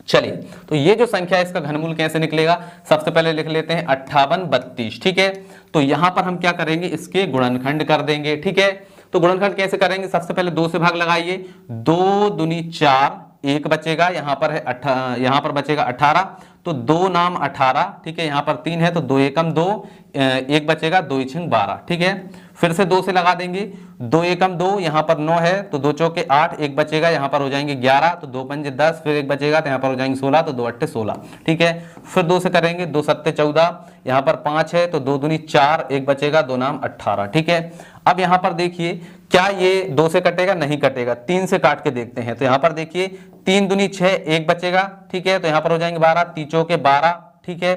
चलिए तो ये जो संख्या है इसका घनमूल कैसे निकलेगा, सबसे पहले लिख लेते हैं 58 32। ठीक है, तो यहां पर हम क्या करेंगे, इसके गुणनखंड कर देंगे। ठीक है, तो गुणनखंड कैसे करेंगे, सबसे पहले 2 से भाग लगाइए, 2 दूनी 4, 1 बचेगा, यहां पर है यहां पर बचेगा 18, तो 2 नाम 18। ठीक है, यहां पर 3 है तो 2 एकम 2, 1 बचेगा, 2 छंग 12। ठीक है, फिर से 2 से लगा देंगे, 2 एकम 2, यहां पर 9 है तो 2 चौके 8, 1 बचेगा, यहां पर हो जाएंगे 11, तो 2 पंजे 10, फिर 1 बचेगा तो यहां पर हो जाएंगे 16, तो 2 अट्ठे 16। ठीक है, फिर 2 से करेंगे, 2 सत्ते 14, यहां पर 5 है तो 2 दूनी 4, 1 बचेगा, 2 नाम 18। ठीक है, अब यहां पर देखिए क्या ये 2 से कटेगा, नहीं कटेगा, 3 से काट के देखते हैं। तो यहां पर देखिए 3 दूनी 6, 1 बचेगा। ठीक है, तो यहां पर हो जाएंगे 12, 3 चौके 12। ठीक है,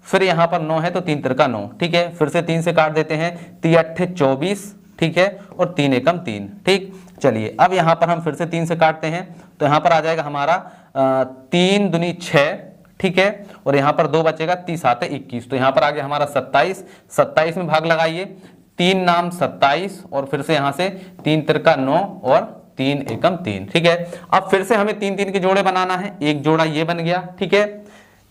फिर यहां पर 9 है तो 3 तिरका 9। ठीक है, फिर से 3 से काट देते हैं, 3 अट्ठे 24। ठीक है, और 3 एकम 3। ठीक, चलिए अब यहां पर हम फिर से 3 से काटते हैं, तो यहां पर आ जाएगा हमारा 3 दूनी 6। ठीक है, और यहां पर 2 बचेगा, 30 7 21, तो यहां पर आ गया हमारा 27। 27 में भाग लगाइए, 3 नाम 27 और फिर से यहां से 3 तिरका 9 और 3 एकम 3। ठीक है, अब फिर से हमें 3 3 के जोड़े बनाना है, एक जोड़ा ये बन गया। ठीक है,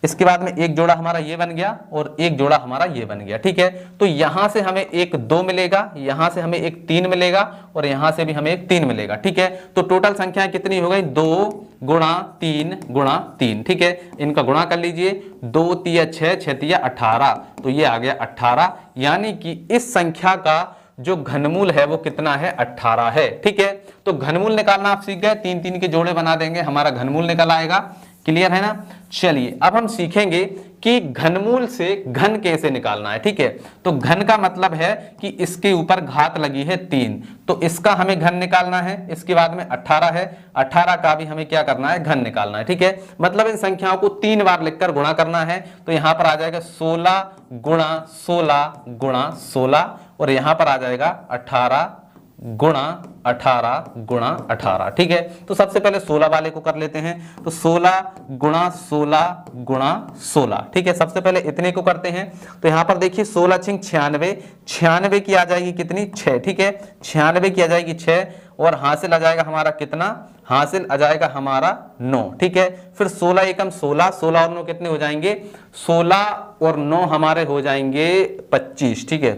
इसके बाद में एक जोड़ा हमारा ये बन गया और एक जोड़ा हमारा ये बन गया। ठीक है, तो यहां से हमें एक 2 मिलेगा, यहां से हमें एक 3 मिलेगा और यहां से भी हमें एक 3 मिलेगा। ठीक है, तो टोटल संख्या कितनी हो गई, 2 गुणा 3 गुणा 3। ठीक है, इनका गुणा कर लीजिए, 2 तिया 6, 6 तिया 18, तो ये आ गया 18, यानी कि इस संख्या का जो घनमूल है वो कितना है, 18 है। ठीक है, तो घनमूल निकालना आप सीख गए, 3 3 के जोड़े बना देंगे, हमारा घनमूल निकल आएगा। क्लियर है ना। चलिए अब हम सीखेंगे कि घनमूल से घन कैसे निकालना है। ठीक है, तो घन का मतलब है कि इसके ऊपर घात लगी है 3, तो इसका हमें घन निकालना है। इसके बाद में 18 है, 18 का भी हमें क्या करना है, घन निकालना है। ठीक है, मतलब इन संख्याओं को 3 बार लिखकर गुणा करना है। तो यहां पर आ जाएगा 16 गुणा 16 गुणा 16 और यहां पर आ जाएगा 18 गुणा 18 गुणा 18। ठीक है, तो सबसे पहले 16 वाले को कर लेते हैं, तो 16 गुणा 16 गुणा 16। ठीक है, सबसे पहले इतने को करते हैं, तो यहां पर देखिए 16 छिंग 96, 96 की आ जाएगी कितनी, 6। ठीक है, 96 की आ जाएगी 6 और हासिल आ जाएगा हमारा कितना, हासिल आ जाएगा हमारा 9। ठीक है, फिर 16 एकम 16, 16 और 9 कितने हो जाएंगे, 16 और 9 हमारे हो जाएंगे 25। ठीक है,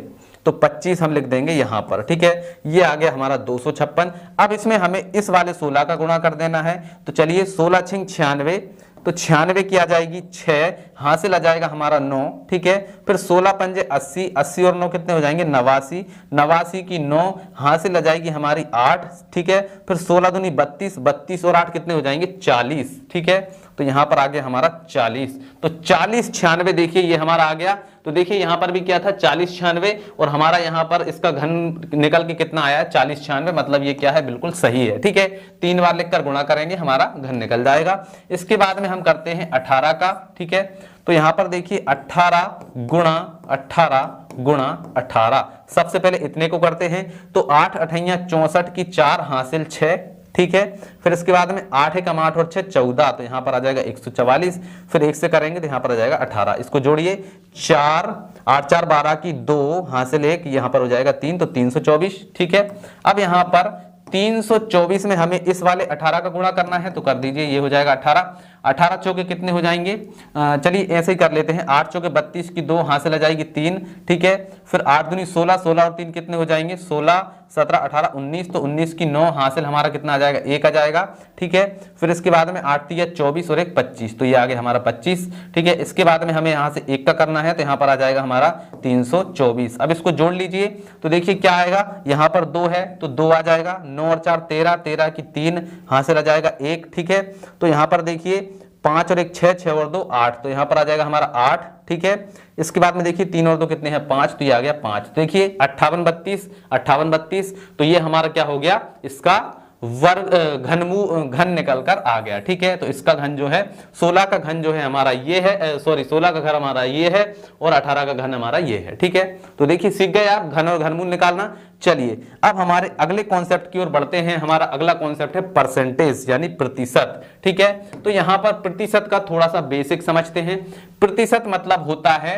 तो 25 हम लिख देंगे यहां पर। ठीक है, ये आ गया हमारा 256। अब इसमें हमें इस वाले 16 का गुणा कर देना है, तो चलिए 16 छिंग 96, तो 96 की आ जाएगी 6, हासिल आ जाएगा हमारा 9। ठीक है, फिर 16 पंजे 80, 80 और 9 कितने हो जाएंगे 89, 89 की 9 हासिल आ जाएगी हमारी 8। ठीक है, फिर 16 दूनी 32, 32 और 8 कितने हो जाएंगे 40। ठीक है, तो यहां पर आ गया हमारा 40, तो 40 96 देखिए ये हमारा आ गया। तो देखिए यहां पर भी क्या था 40 96 और हमारा यहां पर इसका घन निकल के कितना आया है 40 96, मतलब ये क्या है बिल्कुल सही है। ठीक है, 3 बार लिखकर गुणा करेंगे हमारा घन निकल जाएगा। इसके बाद में हम करते हैं 18 का। ठीक है, तो यहां पर देखिए 18 गुणा 18 गुणा 18, सबसे पहले इतने को करते हैं, तो 8 अठैया 64 की 4 हासिल 6। ठीक है, फिर इसके बाद में 8 एकम 8 और 6 14, तो यहां पर आ जाएगा 144, फिर 1 से करेंगे तो यहां पर आ जाएगा 18, इसको जोड़िए 4 8 4 12 की 2 हासिल 1, यहां पर हो जाएगा 3, तो 324। ठीक है, अब यहां पर 324 में हमें इस वाले 18 का गुणा करना है, तो कर दीजिए, ये हो जाएगा 18, 18 चौके कितने हो जाएंगे, चलिए ऐसे ही कर लेते हैं, 8 चौके 32 की 2 हासिल आ जाएगी 3। ठीक है, फिर 8 दूनी 16, 16 और 3 कितने हो जाएंगे 16, 17 18 19, तो 19 की 9 हासिल हमारा कितना आ जाएगा 1 आ जाएगा। ठीक है, फिर इसके बाद में 8 तिया 24 और 1 25, तो ये आ गया हमारा 25। ठीक है, इसके बाद में हमें यहाँ से 1 का करना है, तो यहाँ पर आ जाएगा हमारा 324। अब इसको जोड़ लीजिए, तो देखिए क्या आएगा, यहाँ पर 2 है तो 2 आ जाएगा, 9 और 4 13, 13 की 3 हासिल आ जाएगा 1। ठीक है, तो यहाँ पर देखिए 5 और 1 6, 6 और 2 8, तो यहां पर आ जाएगा हमारा 8। ठीक है, इसके बाद में देखिए 3 और 2 कितने हैं 5, तो ये आ गया 5। देखिए 58 32, 58 32, तो ये हमारा क्या हो गया, इसका घन निकल कर आ गया। ठीक है, तो इसका घन जो है 16 का घन जो है हमारा ये है, सॉरी 16 का घन हमारा ये है और 18 का घन हमारा ये है। ठीक है, तो देखिए सीख गए आप घन और घनमूल निकालना। चलिए अब हमारे अगले कॉन्सेप्ट की ओर बढ़ते हैं। हमारा अगला कॉन्सेप्ट है परसेंटेज यानी प्रतिशत। ठीक है, तो यहां पर प्रतिशत का थोड़ा सा बेसिक समझते हैं। प्रतिशत मतलब होता है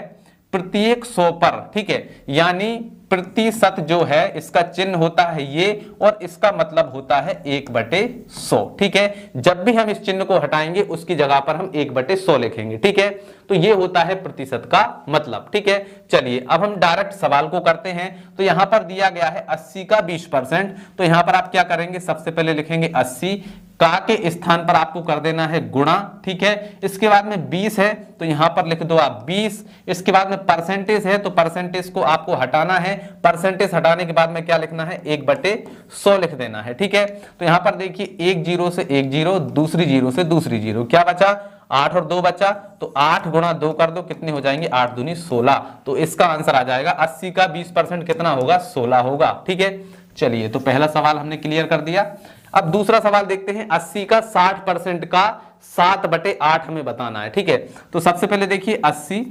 प्रत्येक 100 पर। ठीक है, यानी प्रतिशत जो है इसका चिन्ह होता है ये और इसका मतलब होता है 1/100। ठीक है, जब भी हम इस चिन्ह को हटाएंगे उसकी जगह पर हम 1/100 लिखेंगे। ठीक है, तो ये होता है प्रतिशत का मतलब। ठीक है, चलिए अब हम डायरेक्ट सवाल को करते हैं। तो यहां पर दिया गया है 80 का 20%। तो यहां पर आप क्या करेंगे, सबसे पहले लिखेंगे 80 का के स्थान पर आपको कर देना है गुणा। ठीक है, इसके बाद में 20 है तो यहां पर लिख दो आप 20। इसके बाद में परसेंटेज है तो परसेंटेज को आपको हटाना है। परसेंटेज हटाने के बाद में क्या लिखना है, 1/100 लिख देना है। ठीक है, तो यहां पर देखिए एक जीरो से एक जीरो, दूसरी जीरो से दूसरी जीरो, क्या बचा 8 और 2 बचा। तो 8 गुणा 2 कर दो, कितने हो जाएंगे 8 दूनी 16। तो इसका आंसर आ जाएगा 80 का 20% कितना होगा, 16 होगा। ठीक है, चलिए तो पहला सवाल हमने क्लियर कर दिया। अब दूसरा सवाल देखते हैं। 80 का 60% का 7/8 हमें बताना है। ठीक है, तो सबसे पहले देखिए 80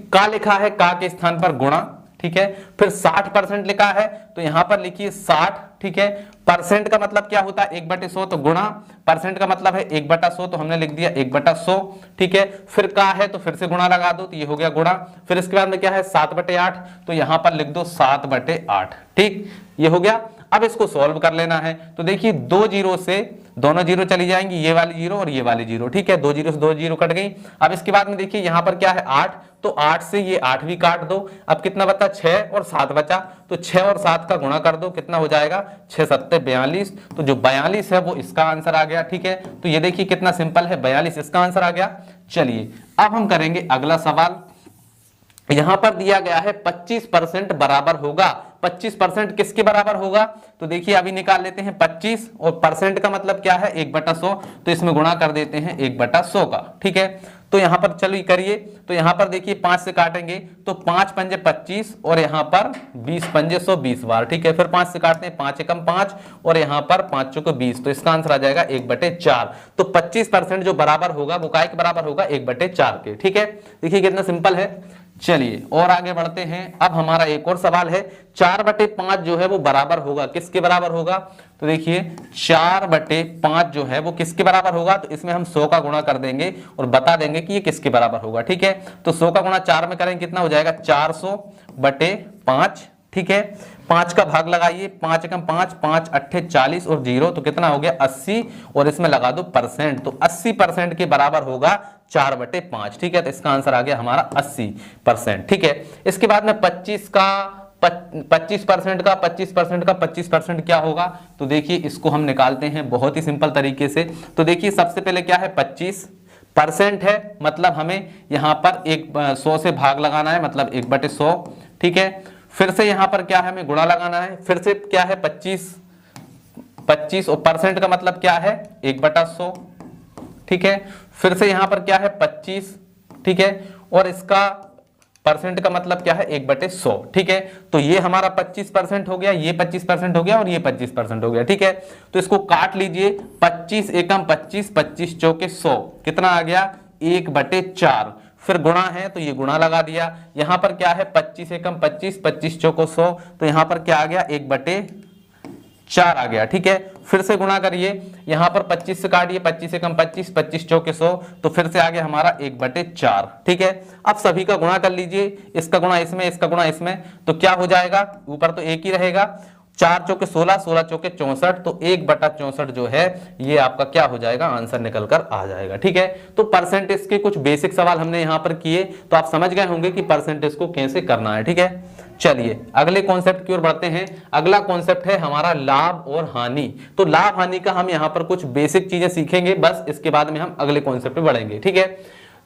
का लिखा है, का के स्थान पर गुणा। ठीक है, फिर 60% लिखा है तो यहां पर लिखिए 60। ठीक है, परसेंट का मतलब क्या होता है 1/100 तो गुणा, परसेंट का मतलब है 1/100 तो हमने लिख दिया 1/100। ठीक है, फिर का है तो फिर से गुणा लगा दो तो ये हो गया गुणा। फिर इसके बाद में क्या है 7/8 तो यहां पर लिख दो 7/8। ठीक, ये हो गया। अब इसको सॉल्व कर लेना है। तो देखिए 2 जीरो से दोनों जीरो चली जाएंगी, ये वाली जीरो और ये वाली जीरो। ठीक है, 2 जीरो से 2 जीरो कट गई। अब इसके बाद में देखिए यहां पर क्या है 8, तो 8 से ये 8 भी काट दो। अब कितना बचा 6 और 7 बचा, तो 6 और 7 का गुणा कर दो, कितना हो जाएगा 6 7 42। तो जो 42 है वो इसका आंसर आ गया। ठीक है, तो ये देखिए कितना सिंपल है, 42 इसका आंसर आ गया। चलिए अब हम करेंगे अगला सवाल। यहां पर दिया गया है 25% बराबर होगा। 25% किसके बराबर होगा, तो देखिए अभी निकाल लेते हैं 25 और परसेंट का मतलब क्या है 1/100, तो इसमें गुणा कर देते हैं 1/100 का। ठीक है, तो यहां पर चलिए करिए। तो यहां पर देखिए 5 से काटेंगे तो 5 पंजे 25 और यहां पर 20 पंजे 120 बार। ठीक है, फिर 5 से काटते हैं 5 एकम 5 और यहां पर 5 चौके 20, तो इसका आंसर आ जाएगा 1/4। तो 25% जो बराबर होगा वो काय के बराबर होगा 1/4 के। ठीक है, देखिए कितना सिंपल है। चलिए और आगे बढ़ते हैं। अब हमारा एक और सवाल है, 4/5 जो है वो बराबर होगा किसके बराबर होगा, तो देखिए 4/5 जो है वो किसके बराबर होगा, तो इसमें हम 100 का गुणा कर देंगे और बता देंगे कि ये किसके बराबर होगा। ठीक है, तो 100 का गुणा 4 में करेंगे कितना हो जाएगा 400/5। ठीक है, 5 का भाग लगाइए, 5 एकम 5, 5 अट्ठे 40 और 0, तो कितना हो गया 80 और इसमें लगा दो परसेंट, तो 80% के बराबर होगा 4/5। ठीक है, तो इसका आंसर आ गया हमारा 80%। ठीक है, इसके बाद में 25% का 25% क्या होगा, तो देखिए इसको हम निकालते हैं बहुत ही सिंपल तरीके से। तो देखिए सबसे पहले क्या है 25% है, मतलब हमें यहां पर 100 से भाग लगाना है, मतलब 1/100। ठीक है, फिर से यहां पर क्या है हमें गुणा लगाना है, फिर से क्या है 25 और परसेंट का मतलब क्या है 1/100। ठीक है, फिर से यहां पर क्या है 25। ठीक है, और इसका परसेंट का मतलब क्या है 1/100। ठीक है, तो ये हमारा 25% हो गया, ये 25% हो गया और ये 25% हो गया। ठीक है, तो इसको काट लीजिए, 25 एकम 25, 25 चौके 100, कितना आ गया 1/4। फिर गुणा है तो ये गुणा लगा दिया। यहां पर क्या है 25 एकम 25, 25 चौको 100, तो यहां पर क्या आ गया 1/4 आ गया। ठीक है, फिर से गुणा करिए, यहां पर 25 से काटिए, 25 एकम 25, 25 चौके 100, तो फिर से आ गया हमारा 1/4। ठीक है, अब सभी का गुणा कर लीजिए, इसका गुणा इसमें, इसका गुणा इसमें, तो क्या हो जाएगा, ऊपर तो एक ही रहेगा, 4 चौके 16, 16 चौके 64, तो 1/64 जो है ये आपका क्या हो जाएगा, आंसर निकल कर आ जाएगा। ठीक है, तो परसेंटेज के कुछ बेसिक सवाल हमने यहां पर किए, तो आप समझ गए होंगे कि परसेंटेज को कैसे करना है। ठीक है, चलिए अगले कॉन्सेप्ट की ओर बढ़ते हैं। अगला कॉन्सेप्ट है हमारा लाभ और हानि। तो लाभ हानि का हम यहां पर कुछ बेसिक चीजें सीखेंगे, बस इसके बाद में हम अगले कॉन्सेप्ट पे बढ़ेंगे। ठीक है,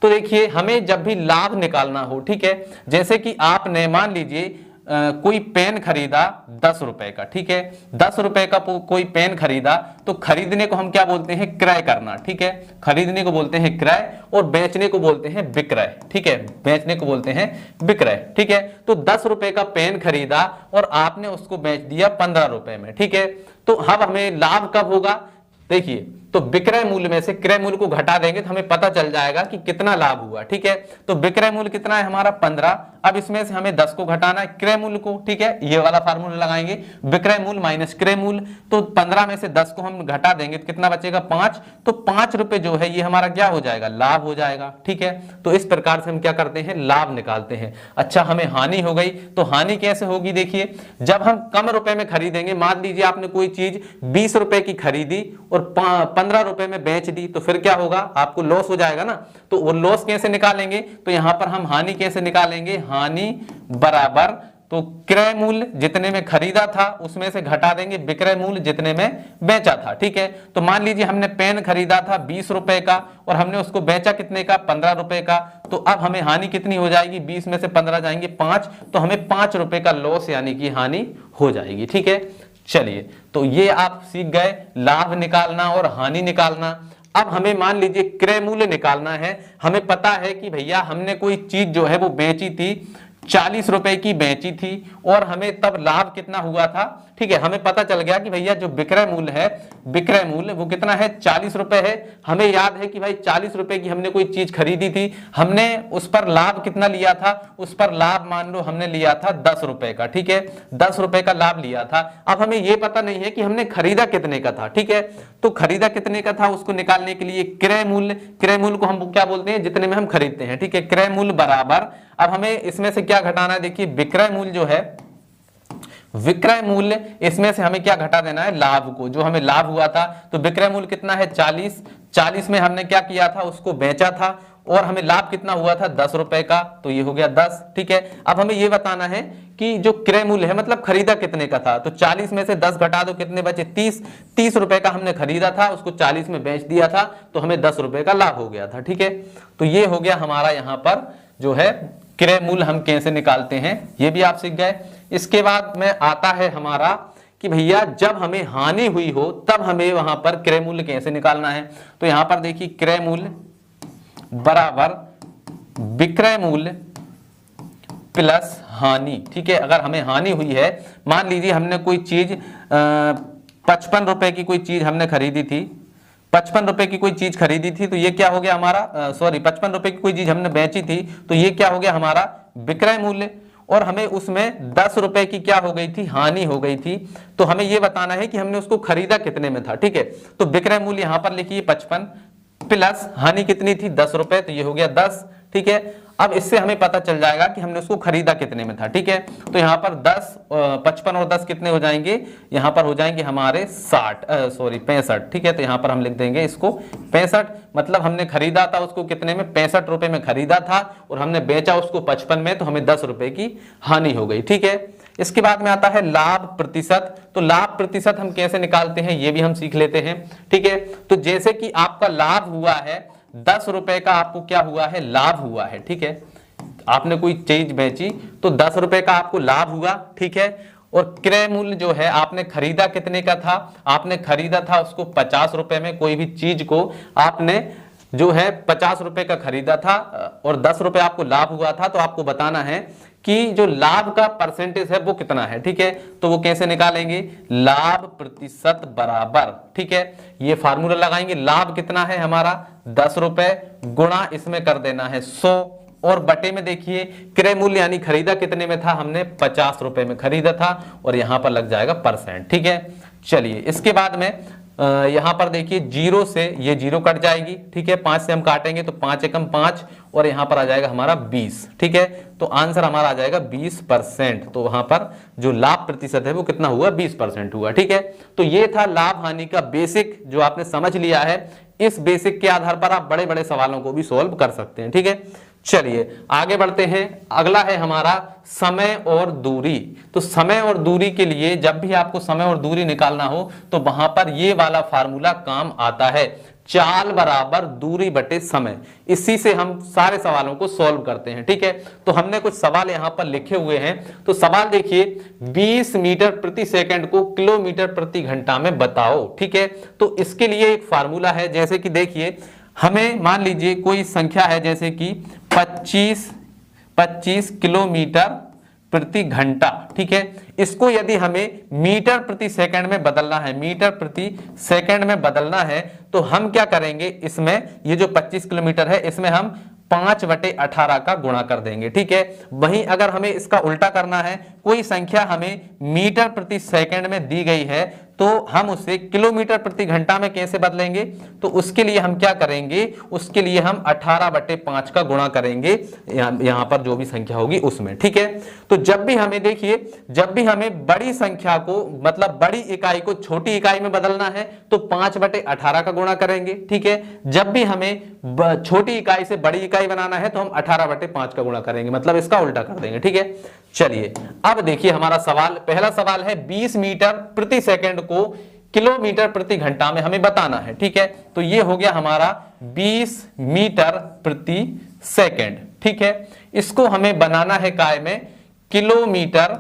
तो देखिए हमें जब भी लाभ निकालना हो, ठीक है, जैसे कि आपने मान लीजिए कोई पेन खरीदा 10 रुपए का, ठीक है, 10 रुपए का कोई पेन खरीदा, तो खरीदने को हम क्या बोलते हैं, क्रय करना, ठीक है, खरीदने को बोलते हैं क्रय और बेचने को बोलते हैं विक्रय, ठीक है, बेचने को बोलते हैं विक्रय, ठीक है। तो 10 रुपए का पेन खरीदा और आपने उसको बेच दिया 15 रुपए में, ठीक है। तो अब हमें लाभ कब होगा, देखिए, तो विक्रय मूल्य में से क्रय मूल्य को घटा देंगे तो हमें पता चल जाएगा कि कितना लाभ हुआ, ठीक है। तो विक्रय मूल्य कितना है हमारा 15, अब इसमें से हमें 10 को घटाना है क्रय मूल्य को, ठीक है, ये वाला फार्मूला लगाएंगे, विक्रय मूल्य माइनस क्रय मूल्य। तो 15 में से 10 को हम घटा देंगे तो कितना बचेगा 5, तो 5 रुपए जो है ये हमारा क्या हो जाएगा, लाभ हो जाएगा, ठीक है। तो इस प्रकार से हम क्या करते हैं, लाभ निकालते हैं। अच्छा, हमें हानि हो गई, तो हानि कैसे होगी, देखिए, जब हम कम रुपए में खरीदेंगे, मान लीजिए आपने कोई चीज 20 रुपए की खरीदी और 15 रुपए में बेच दी, तो फिर क्या होगा, आपको लॉस हो जाएगा ना। तो वो लॉस कैसे निकालेंगे, तो यहां पर हम हानि कैसे निकालेंगे, हानि बराबर, तो क्रय मूल्य जितने में खरीदा था उसमें से घटा देंगे विक्रय मूल्य जितने में बेचा था, ठीक है। तो मान लीजिए हमने पेन खरीदा था 20 रुपए का और हमने उसको बेचा कितने का, 15 रुपए का, तो अब हमें हानि कितनी हो जाएगी, 20 में से 15 जाएंगे 5, तो हमें 5 रुपए का लॉस यानी कि हानि हो जाएगी, ठीक है। चलिए, तो ये आप सीख गए लाभ निकालना और हानि निकालना। अब हमें मान लीजिए क्रय मूल्य निकालना है। हमें पता है कि भैया हमने कोई चीज जो है वो बेची थी, 40 रुपए की बेची थी और हमें तब लाभ कितना हुआ था, ठीक है। हमें पता चल गया कि भैया जो विक्रय मूल्य है, विक्रय मूल्य वो कितना है, 40 रुपए है। हमें याद है कि भाई 40 रुपए की हमने कोई चीज खरीदी थी, हमने उस पर लाभ कितना लिया था, उस पर लाभ मान लो हमने लिया था 10 रुपए का, ठीक है, 10 रुपए का लाभ लिया था। अब हमें यह पता नहीं है कि हमने खरीदा कितने का था, ठीक है। तो खरीदा कितने का था उसको निकालने के लिए क्रय मूल्य, क्रय मूल्य को हम क्या बोलते हैं, जितने में हम खरीदते हैं, ठीक है, क्रय मूल्य बराबर, अब हमें इसमें से क्या घटाना है, देखिए विक्रय मूल्य जो है, विक्रय मूल्य, इसमें से हमें क्या घटा देना है, लाभ को, जो हमें लाभ हुआ था। तो विक्रय मूल्य कितना है 40, 40 में हमने क्या किया था, उसको बेचा था और हमें लाभ कितना हुआ था 10 रुपए का, तो ये हो गया 10, ठीक है। अब हमें ये बताना है कि जो क्रय मूल्य है मतलब खरीदा कितने का था, तो 40 में से 10 घटा दो, कितने बचे 30, 30 रुपए का हमने खरीदा था, उसको 40 में बेच दिया था, तो हमें 10 रुपए का लाभ हो गया था, ठीक है। तो ये हो गया हमारा यहाँ पर जो है क्रय मूल्य हम कैसे निकालते हैं, ये भी आप सीख गए। इसके बाद में आता है हमारा कि भैया जब हमें हानि हुई हो तब हमें वहां पर क्रय मूल्य कैसे निकालना है। तो यहां पर देखिए क्रय मूल्य बराबर विक्रय मूल्य प्लस हानि, ठीक है। अगर हमें हानि हुई है, मान लीजिए हमने कोई चीज 55 रुपए की कोई चीज हमने खरीदी थी, 55 रुपए की कोई चीज खरीदी थी, तो ये क्या हो गया हमारा, 55 रुपए की कोई चीज हमने बेची थी, तो ये क्या हो गया हमारा विक्रय मूल्य, और हमें उसमें 10 रुपए की क्या हो गई थी, हानि हो गई थी। तो हमें ये बताना है कि हमने उसको खरीदा कितने में था, ठीक है। तो विक्रय मूल्य यहां पर लिखिए 55 प्लस हानि कितनी थी 10 रुपए, तो ये हो गया 10, ठीक है। अब इससे हमें पता चल जाएगा कि हमने उसको खरीदा कितने में था, ठीक है। तो यहाँ पर 55 और 10 कितने हो जाएंगे, यहाँ पर हो जाएंगे हमारे 65, ठीक है। तो यहाँ पर हम लिख देंगे इसको 65, मतलब हमने खरीदा था उसको कितने में, 65 रुपए में खरीदा था और हमने बेचा उसको 55 में, तो हमें 10 रुपए की हानि हो गई, ठीक है। इसके बाद में आता है लाभ प्रतिशत। तो लाभ प्रतिशत हम कैसे निकालते हैं ये भी हम सीख लेते हैं, ठीक है। तो जैसे कि आपका लाभ हुआ है 10 रुपए का, आपको क्या हुआ है, लाभ हुआ है, ठीक है। आपने कोई चीज बेची तो 10 रुपए का आपको लाभ हुआ, ठीक है। और क्रय मूल्य जो है आपने खरीदा कितने का था, आपने खरीदा था उसको 50 रुपए में, कोई भी चीज को आपने जो है 50 रुपए का खरीदा था और 10 रुपए आपको लाभ हुआ था। तो आपको बताना है कि जो लाभ का परसेंटेज है वो कितना है, ठीक है। तो वो कैसे निकालेंगे, लाभ प्रतिशत बराबर, ठीक है, ये फार्मूला लगाएंगे, लाभ कितना है हमारा 10 रुपए गुणा इसमें कर देना है 100 और बटे में देखिए क्रय मूल्य यानी खरीदा कितने में था, हमने 50 रुपए में खरीदा था और यहां पर लग जाएगा %, ठीक है। चलिए इसके बाद में यहां पर देखिए 0 से ये 0 कट जाएगी, ठीक है। 5 से हम काटेंगे तो 5 एकम 5 और यहां पर आ जाएगा हमारा 20, ठीक है। तो आंसर हमारा आ जाएगा 20%। तो वहां पर जो लाभ प्रतिशत है वो कितना हुआ, 20% हुआ, ठीक है। तो ये था लाभ हानि का बेसिक जो आपने समझ लिया है। इस बेसिक के आधार पर आप बड़े बड़े सवालों को भी सॉल्व कर सकते हैं, ठीक है। चलिए आगे बढ़ते हैं। अगला है हमारा समय और दूरी। तो समय और दूरी के लिए जब भी आपको समय और दूरी निकालना हो तो वहां पर ये वाला फार्मूला काम आता है। चाल बराबर दूरी बटे समय। इसी से हम सारे सवालों को सॉल्व करते हैं। ठीक है, तो हमने कुछ सवाल यहां पर लिखे हुए हैं। तो सवाल देखिए, 20 मीटर प्रति सेकंड को किलोमीटर प्रति घंटा में बताओ। ठीक है, तो इसके लिए एक फार्मूला है। जैसे कि देखिए, हमें मान लीजिए कोई संख्या है जैसे कि 25 किलोमीटर प्रति घंटा। ठीक है, इसको यदि हमें मीटर प्रति सेकंड में बदलना है, मीटर प्रति सेकंड में बदलना है, तो हम क्या करेंगे, इसमें ये जो 25 किलोमीटर है इसमें हम 5/18 का गुणा कर देंगे। ठीक है, वहीं अगर हमें इसका उल्टा करना है, कोई संख्या हमें मीटर प्रति सेकंड में दी गई है, तो हम उसे किलोमीटर प्रति घंटा में कैसे बदलेंगे, तो उसके लिए हम क्या करेंगे, उसके लिए हम 18/5 का गुणा करेंगे यहां पर जो भी संख्या होगी उसमें। ठीक है, तो जब भी हमें देखिए, जब भी हमें बड़ी संख्या को मतलब बड़ी इकाई को छोटी इकाई में बदलना है तो 5/18 का गुणा करेंगे। ठीक है, जब भी हमें छोटी इकाई से बड़ी इकाई बनाना है तो हम 18/5 का गुणा करेंगे, मतलब इसका उल्टा कर देंगे। ठीक है, चलिए अब देखिए हमारा सवाल, पहला सवाल है 20 मीटर प्रति सेकंड को किलोमीटर प्रति घंटा में हमें बताना है। ठीक है, तो ये हो गया हमारा 20 मीटर प्रति सेकंड। ठीक है, इसको हमें बनाना है काय में, किलोमीटर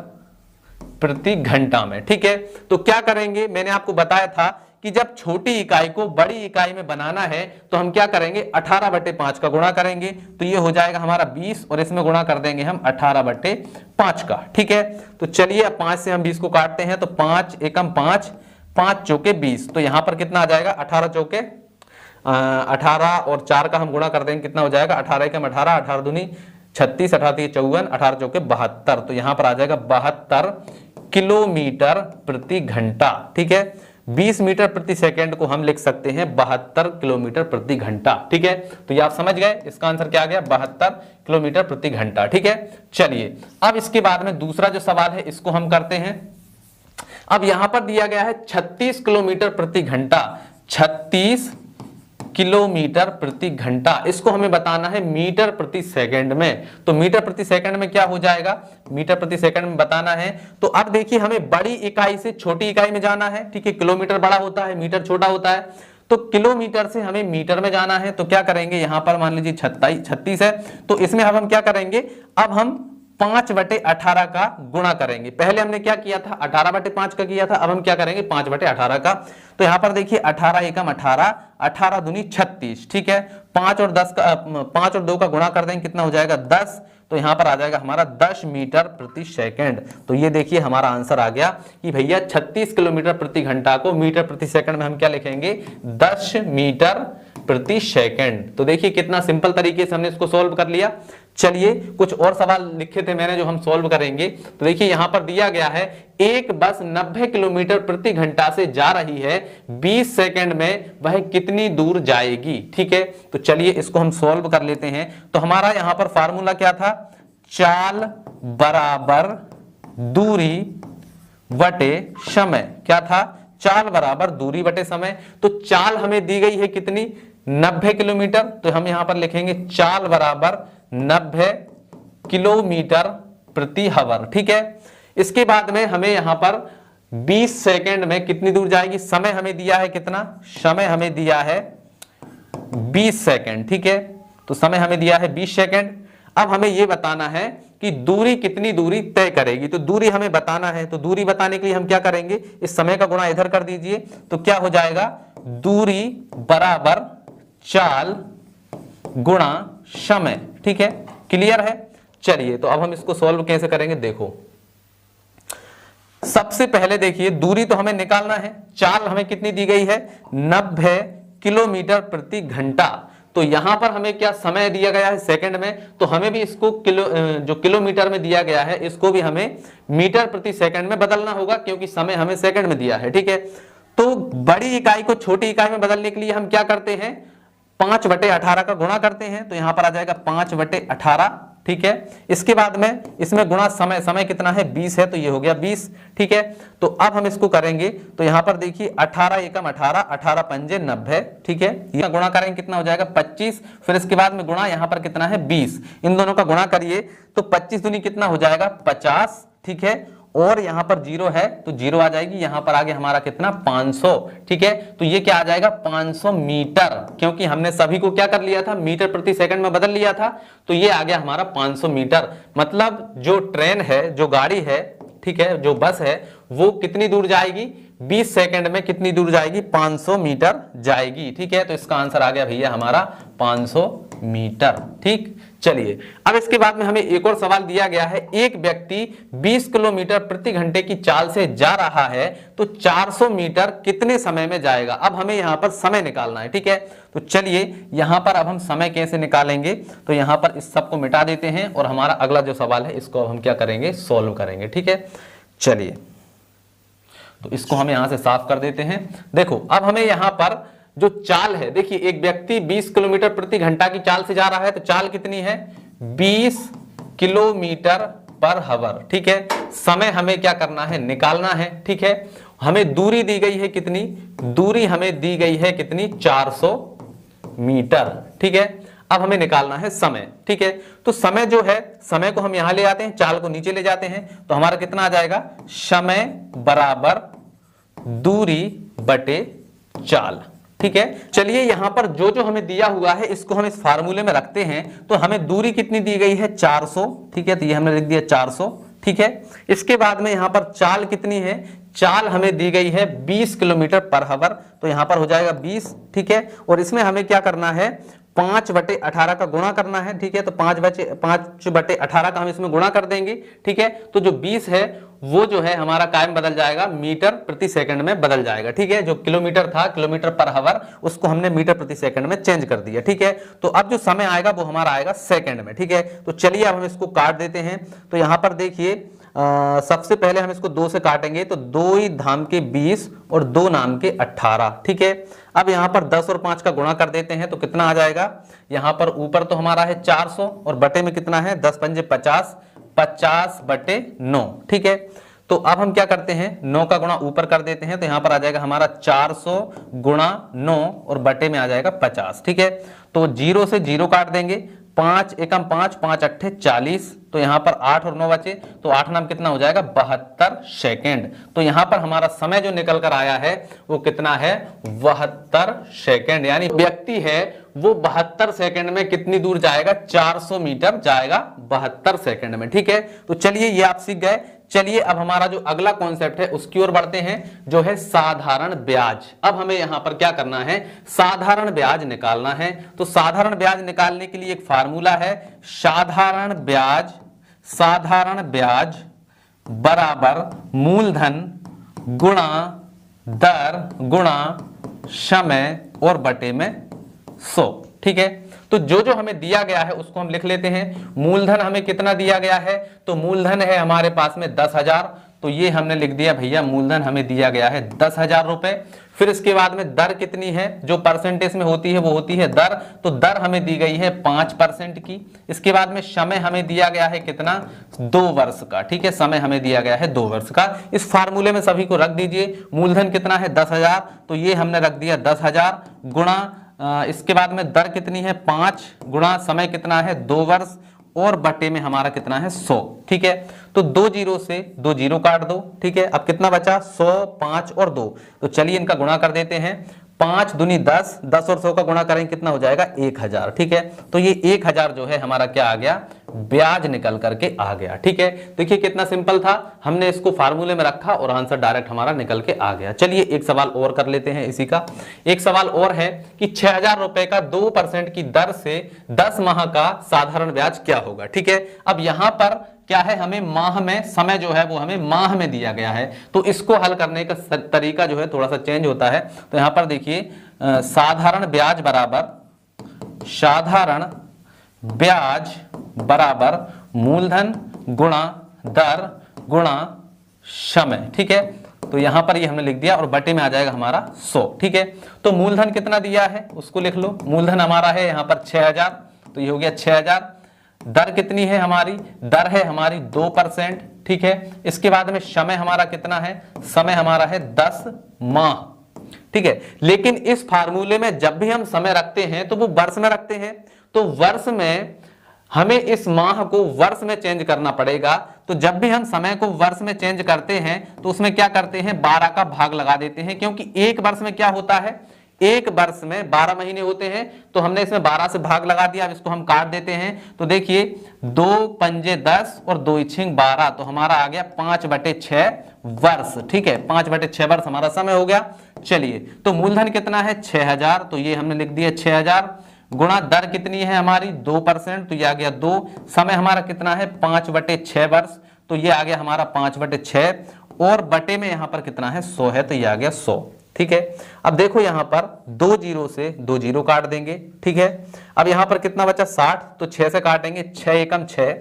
प्रति घंटा में। ठीक है, तो क्या करेंगे, मैंने आपको बताया था कि जब छोटी इकाई को बड़ी इकाई में बनाना है तो हम क्या करेंगे, 18/5 का गुणा करेंगे, तो ये हो जाएगा हमारा 20 और इसमें गुणा कर देंगे हम 18/5 का। ठीक है, तो चलिए अब 5 से हम 20 को काटते हैं, तो 5 एकम 5, 5 चौके 20, तो यहां पर कितना आ जाएगा, 18 चौके 18 और 4 का हम गुणा कर देंगे, कितना हो जाएगा, 18 एकम 18, 18 दूनी 36, 18 54, 18 चौके 72, तो यहां पर आ जाएगा 72 किलोमीटर प्रति घंटा। ठीक है, 20 मीटर प्रति सेकंड को हम लिख सकते हैं 72 किलोमीटर प्रति घंटा। ठीक है, तो ये आप समझ गए, इसका आंसर क्या आ गया, 72 किलोमीटर प्रति घंटा। ठीक है, चलिए अब इसके बाद में दूसरा जो सवाल है इसको हम करते हैं। अब यहां पर दिया गया है 36 किलोमीटर प्रति घंटा, 36 किलोमीटर प्रति घंटा, इसको हमें बताना है मीटर प्रति सेकंड में। तो मीटर प्रति सेकंड में क्या हो जाएगा, मीटर प्रति सेकंड में बताना है। तो अब देखिए हमें बड़ी इकाई से छोटी इकाई में जाना है। ठीक है, किलोमीटर बड़ा होता है, मीटर छोटा होता है, तो किलोमीटर से हमें मीटर में जाना है। तो क्या करेंगे, यहां पर मान लीजिए 36 है, तो इसमें अब हम क्या करेंगे, अब हम 5/18 का गुणा करेंगे। पहले हमने क्या किया था, 18/5 का किया था, अब हम क्या करेंगे 5/18 का। तो यहां पर देखिए 18 एकम 18, 18 दूनी 36। ठीक है, 5 और 2 का गुणा कर देंगे, कितना हो जाएगा 10, तो यहां पर आ जाएगा हमारा 10 मीटर प्रति सेकंड। तो ये देखिए हमारा आंसर आ गया कि भैया 36 किलोमीटर प्रति घंटा को मीटर प्रति सेकंड में हम क्या लिखेंगे, 10 मीटर प्रति सेकंड। तो देखिए कितना सिंपल तरीके से हमने इसको सॉल्व कर लिया। चलिए कुछ और सवाल लिखे थे मैंने जो हम सॉल्व करेंगे। तो देखिए यहां पर दिया गया है, एक बस 90 किलोमीटर प्रति घंटा से जा रही है, 20 सेकंड में वह कितनी दूर जाएगी। ठीक है, तो चलिए इसको हम सॉल्व कर लेते हैं। तो हमारा यहां पर फार्मूला क्या था, चाल बराबर दूरी बटे समय। क्या था, चाल बराबर दूरी बटे समय। तो चाल हमें दी गई है कितनी, 90 किलोमीटर, तो हम यहां पर लिखेंगे चाल बराबर 90 किलोमीटर प्रति हावर। ठीक है, इसके बाद में हमें यहां पर 20 सेकंड में कितनी दूर जाएगी, समय हमें दिया है कितना, समय हमें दिया है 20 सेकंड। ठीक है, तो समय हमें दिया है 20 सेकंड। अब हमें यह बताना है कि दूरी कितनी दूरी तय करेगी। तो दूरी हमें बताना है, तो दूरी बताने के लिए हम क्या करेंगे, इस समय का गुणा इधर कर दीजिए, तो क्या हो जाएगा, दूरी बराबर चाल गुणा समय। ठीक है, क्लियर है। चलिए तो अब हम इसको सॉल्व कैसे करेंगे, देखो सबसे पहले देखिए दूरी तो हमें निकालना है, चाल हमें कितनी दी गई है, 90 किलोमीटर प्रति घंटा। तो यहां पर हमें क्या समय दिया गया है सेकंड में, तो हमें भी इसको जो किलोमीटर में दिया गया है इसको भी हमें मीटर प्रति सेकंड में बदलना होगा, क्योंकि समय हमें सेकंड में दिया है। ठीक है, तो बड़ी इकाई को छोटी इकाई में बदलने के लिए हम क्या करते हैं, 5/18 का गुणा करते हैं, तो यहां पर आ जाएगा 5/18। ठीक है, इसके बाद में इसमें गुणा समय, समय कितना है 20 है, तो ये हो गया 20। ठीक है, तो अब हम इसको करेंगे, तो यहां पर देखिए 18 एकम 18, 18 पंजे 90। ठीक है, ये गुणा करेंगे कितना हो जाएगा 25, फिर इसके बाद में गुणा यहां पर कितना है 20, इन दोनों का गुणा करिए तो 25 दूनी कितना हो जाएगा 50। ठीक है, और यहां पर 0 है तो 0 आ जाएगी, यहां पर आगे हमारा कितना 500, ठीक है। तो ये क्या आ जाएगा 500 मीटर, क्योंकि हमने सभी को क्या कर लिया था, मीटर प्रति सेकंड में बदल लिया था, तो ये आ गया हमारा 500 मीटर। मतलब जो ट्रेन है, जो गाड़ी है, ठीक है, जो बस है, वो कितनी दूर जाएगी, 20 सेकंड में कितनी दूर जाएगी, 500 मीटर जाएगी, ठीक है। तो इसका आंसर आ गया भैया हमारा 500 मीटर, ठीक। चलिए अब इसके बाद में हमें एक और सवाल दिया गया है, एक व्यक्ति 20 किलोमीटर प्रति घंटे की चाल से जा रहा है तो 400 मीटर कितने समय में जाएगा। अब हमें यहां पर समय निकालना है, ठीक है। तो चलिए यहां पर अब हम समय कैसे निकालेंगे, तो यहां पर इस सब को मिटा देते हैं और हमारा अगला जो सवाल है इसको अब हम क्या करेंगे, सोल्व करेंगे, ठीक है। चलिए तो इसको हम यहां से साफ कर देते हैं। देखो अब हमें यहां पर जो चाल है, देखिए एक व्यक्ति 20 किलोमीटर प्रति घंटा की चाल से जा रहा है तो चाल कितनी है, 20 किलोमीटर पर हावर, ठीक है। समय हमें क्या करना है, निकालना है, ठीक है। हमें दूरी दी गई है कितनी, दूरी हमें दी गई है कितनी, 400 मीटर, ठीक है। अब हमें निकालना है समय, ठीक है। तो समय जो है, समय को हम यहां ले आते हैं, चाल को नीचे ले जाते हैं, तो हमारा कितना आ जाएगा, समय बराबर दूरी बटे चाल, ठीक है। चलिए यहां पर जो जो हमें दिया हुआ है इसको हम इस फार्मूले में रखते हैं। तो हमें दूरी कितनी दी गई है, 400, ठीक है। तो ये हमने लिख दिया 400, ठीक है। इसके बाद में यहां पर चाल कितनी है, चाल हमें दी गई है 20 किलोमीटर पर हावर, तो यहां पर हो जाएगा 20, ठीक है। और इसमें हमें क्या करना है, 5/18 का गुणा करना है, ठीक है। तो 5/18 का हम इसमें गुणा कर देंगे, ठीक है। तो जो 20 है वो जो है हमारा कायम बदल जाएगा, मीटर प्रति सेकंड में बदल जाएगा, ठीक है। जो किलोमीटर था, किलोमीटर पर हावर, उसको हमने मीटर प्रति सेकंड में चेंज कर दिया, ठीक है। तो अब जो समय आएगा वो हमारा आएगा सेकंड में, ठीक है। तो चलिए अब हम इसको काट देते हैं। तो यहां पर देखिए सबसे पहले हम इसको 2 से काटेंगे, तो 2 ही धाम के 20 और 2 नाम के 18, ठीक है। अब यहां पर 10 और 5 का गुणा कर देते हैं तो कितना आ जाएगा, यहां पर ऊपर तो हमारा है 400 और बटे में कितना है, 10 पंजे 50, 50/9, ठीक है। तो अब हम क्या करते हैं, 9 का गुणा ऊपर कर देते हैं, तो यहां पर आ जाएगा हमारा 400 गुणा 9 और बटे में आ जाएगा 50, ठीक है। तो 0 से 0 काट देंगे, 5 एकम 5, 5 अट्ठे 40, तो यहां पर 8 और 9 बचे, तो 8 नाम कितना हो जाएगा, 72 सेकेंड। तो यहां पर हमारा समय जो निकल कर आया है वो कितना है, 72 सेकेंड। यानी व्यक्ति है वो 72 सेकेंड में कितनी दूर जाएगा, 400 मीटर जाएगा 72 सेकेंड में, ठीक है। तो चलिए ये आप सीख गए। चलिए अब हमारा जो अगला कॉन्सेप्ट है उसकी ओर बढ़ते हैं, जो है साधारण ब्याज। अब हमें यहां पर क्या करना है, साधारण ब्याज निकालना है। तो साधारण ब्याज निकालने के लिए एक फार्मूला है, साधारण ब्याज बराबर मूलधन गुणा दर गुणा समय और बटे में 100, ठीक है। तो जो जो हमें दिया गया है उसको हम लिख लेते हैं। मूलधन हमें कितना दिया गया है, तो मूलधन है हमारे पास में 10,000, तो ये हमने लिख दिया भैया, मूलधन हमें दिया गया है 10,000 रुपए। फिर इसके बाद में दर कितनी है, जो परसेंटेज में होती है वो होती है दर, तो दर हमें दी गई है 5% की। इसके बाद में समय हमें दिया गया है कितना, 2 वर्ष का, ठीक है। समय हमें दिया गया है 2 वर्ष का। इस फार्मूले में सभी को रख दीजिए। मूलधन कितना है 10,000, तो ये हमने रख दिया 10,000 गुणा इसके बाद में दर कितनी है 5 गुणा समय कितना है 2 वर्ष और बटे में हमारा कितना है 100, ठीक है। तो 2 जीरो से 2 जीरो काट दो, ठीक है। अब कितना बचा, 100, 5 और 2, तो चलिए इनका गुणा कर देते हैं। 5 दूनी 10, 10 और 100 का गुणा करेंगे कितना हो जाएगा, 1000, ठीक है। तो ये 1000 जो है हमारा क्या आ गया, ब्याज निकल करके आ गया, ठीक है। देखिए कितना सिंपल था, हमने इसको फार्मूले में रखा और आंसर डायरेक्ट हमारा निकल के आ गया। चलिए एक सवाल और कर लेते हैं इसी का। एक सवाल और है कि 6000 रुपए का 2% की दर से 10 माह का साधारण ब्याज क्या होगा, ठीक है। अब यहां पर क्या है, हमें माह में, समय जो है वो हमें माह में दिया गया है, तो इसको हल करने का तरीका जो है थोड़ा सा चेंज होता है। तो यहां पर देखिए साधारण ब्याज बराबर मूलधन गुणा दर गुणा समय, ठीक है। तो यहां पर ये हमने लिख दिया और बटे में आ जाएगा हमारा 100, ठीक है। तो मूलधन कितना दिया है उसको लिख लो। मूलधन हमारा है यहां पर 6000, तो ये हो गया 6000। दर कितनी है हमारी, दर है हमारी 2%, ठीक है। इसके बाद में समय हमारा कितना है, समय हमारा है 10 माह, ठीक है। लेकिन इस फार्मूले में जब भी हम समय रखते हैं तो वो वर्ष में रखते हैं, तो वर्ष में हमें इस माह को वर्ष में चेंज करना पड़ेगा। तो जब भी हम समय को वर्ष में चेंज करते हैं तो उसमें क्या करते हैं, 12 का भाग लगा देते हैं, क्योंकि एक वर्ष में क्या होता है, एक वर्ष में 12 महीने होते हैं। तो हमने इसमें 12 से भाग लगा दिया। अब इसको हम काट देते हैं। तो देखिए 2 पंजे 10 और 2 इछिंग 12, तो हमारा आ गया 5/6 वर्ष। ठीक है, 5/6 वर्ष हमारा समय हो गया। चलिए, तो मूलधन कितना है, 6000, तो ये हमने लिख दिया 6000, गुणा दर कितनी है हमारी 2%, तो ये आ गया 2। समय हमारा कितना है 5/6 वर्ष, तो ये आ गया हमारा 5/6, और बटे में यहां पर कितना है 100 है, तो ये आ गया 100। ठीक है, अब देखो यहां पर 2 जीरो से 2 जीरो काट देंगे। ठीक है, अब यहां पर कितना बचा 60, तो 6 से काटेंगे, 6 एकम 6,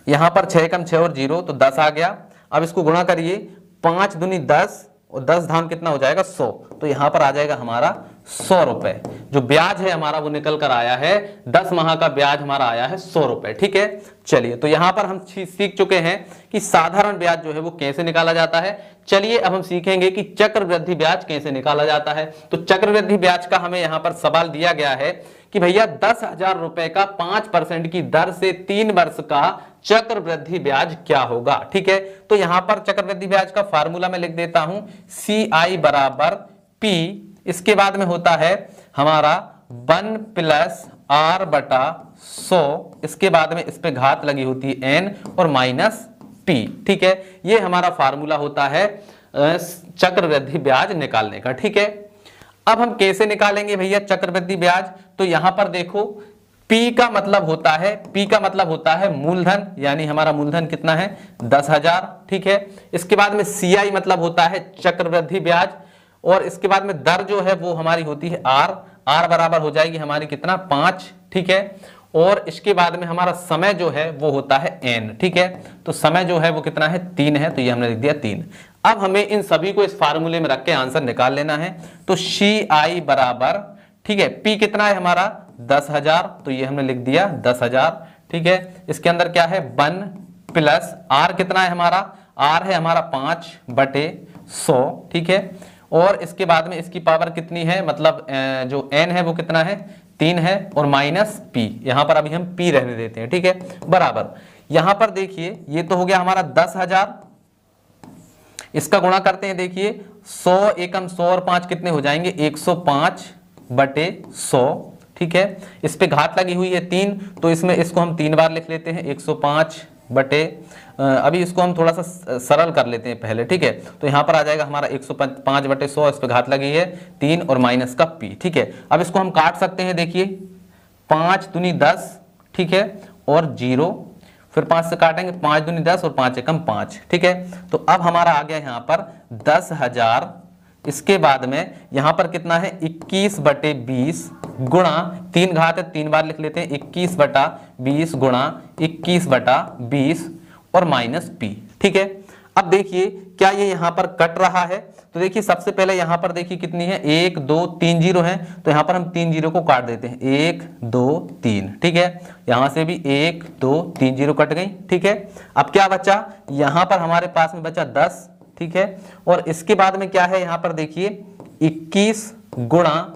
यहां पर 6 एकम 6 और 0, तो 10 आ गया। अब इसको गुणा करिए, 5 दूनी 10 और 10 धाम कितना हो जाएगा 100, तो यहां पर आ जाएगा हमारा 100 रुपए। जो ब्याज है हमारा वो निकल कर आया है, 10 माह का ब्याज हमारा आया है 100 रुपए। ठीक है, चलिए, तो यहां पर हम सीख चुके हैं कि साधारण ब्याज जो है वो कैसे निकाला जाता है। चलिए अब हम सीखेंगे कि चक्रवृद्धि ब्याज कैसे निकाला जाता है। तो चक्रवृद्धि ब्याज का हमें यहां पर सवाल दिया गया है कि भैया 10,000 रुपए का 5% की दर से 3 वर्ष का चक्रवृद्धि ब्याज क्या होगा। ठीक है, तो यहां पर चक्रवृद्धि ब्याज का फार्मूला मैं लिख देता हूं, CI बराबर P, इसके बाद में होता है हमारा 1 + R/100, इसके बाद में इस पे घात लगी होती है N और माइनस P। ठीक है, ये हमारा फार्मूला होता है चक्रवृद्धि ब्याज निकालने का। ठीक है, अब हम कैसे निकालेंगे भैया चक्रवृद्धि ब्याज, तो यहां पर देखो P का मतलब होता है मूलधन, यानी हमारा मूलधन कितना है 10,000। ठीक है, इसके बाद में CI मतलब होता है चक्रवृद्धि ब्याज, और इसके बाद में दर जो है वो हमारी होती है R बराबर हो जाएगी हमारी कितना 5। ठीक है, और इसके बाद में हमारा समय जो है वो होता है N। ठीक है, तो समय जो है वो कितना है 3 है, तो ये हमने लिख दिया 3। अब हमें इन सभी को इस फार्मूले में रख के आंसर निकाल लेना है। तो CI बराबर, ठीक है, P कितना है हमारा 10,000, तो ये हमने लिख दिया 10,000। ठीक है, इसके अंदर क्या है 1 + R कितना है हमारा, R है हमारा 5/100। ठीक है, और इसके बाद में इसकी पावर कितनी है, मतलब जो N है वो कितना है 3 है, और माइनस P, यहां पर अभी हम P रहने देते हैं। ठीक है, बराबर यहां पर देखिए ये तो हो गया हमारा 10,000, इसका गुणा करते हैं, देखिए 100 एकम 100 और 5 कितने हो जाएंगे 105/100। ठीक है, इस पे घात लगी हुई है 3, तो इसमें इसको हम 3 बार लिख लेते हैं 105 बटे, अभी इसको हम थोड़ा सा सरल कर लेते हैं पहले। ठीक है, तो यहां पर आ जाएगा हमारा 105/100, इस पे घात लगी है 3 और माइनस का P। ठीक है, अब इसको हम काट सकते हैं, देखिए 5 दूनी 10, ठीक है, और 0, फिर 5 से काटेंगे, 5 दूनी 10 और 5 एकम 5। ठीक है, तो अब हमारा आ गया यहाँ पर 10,000, इसके बाद में यहां पर कितना है 21/20 गुणा 3 घात है 3 बार लिख लेते हैं 21/20 गुणा 21/20 और माइनस P। ठीक है, अब देखिए क्या ये यहां पर कट रहा है, तो देखिए सबसे पहले यहां पर देखिए कितनी है 1 2 3 जीरो है, तो यहां पर हम 3 जीरो को काट देते हैं 1 2 3। ठीक है, यहां से भी 1 2 3 जीरो कट गई। ठीक है, अब क्या बचा, यहां पर हमारे पास में बचा 10। ठीक है, और इसके बाद में क्या है यहां पर देखिए 21 गुणा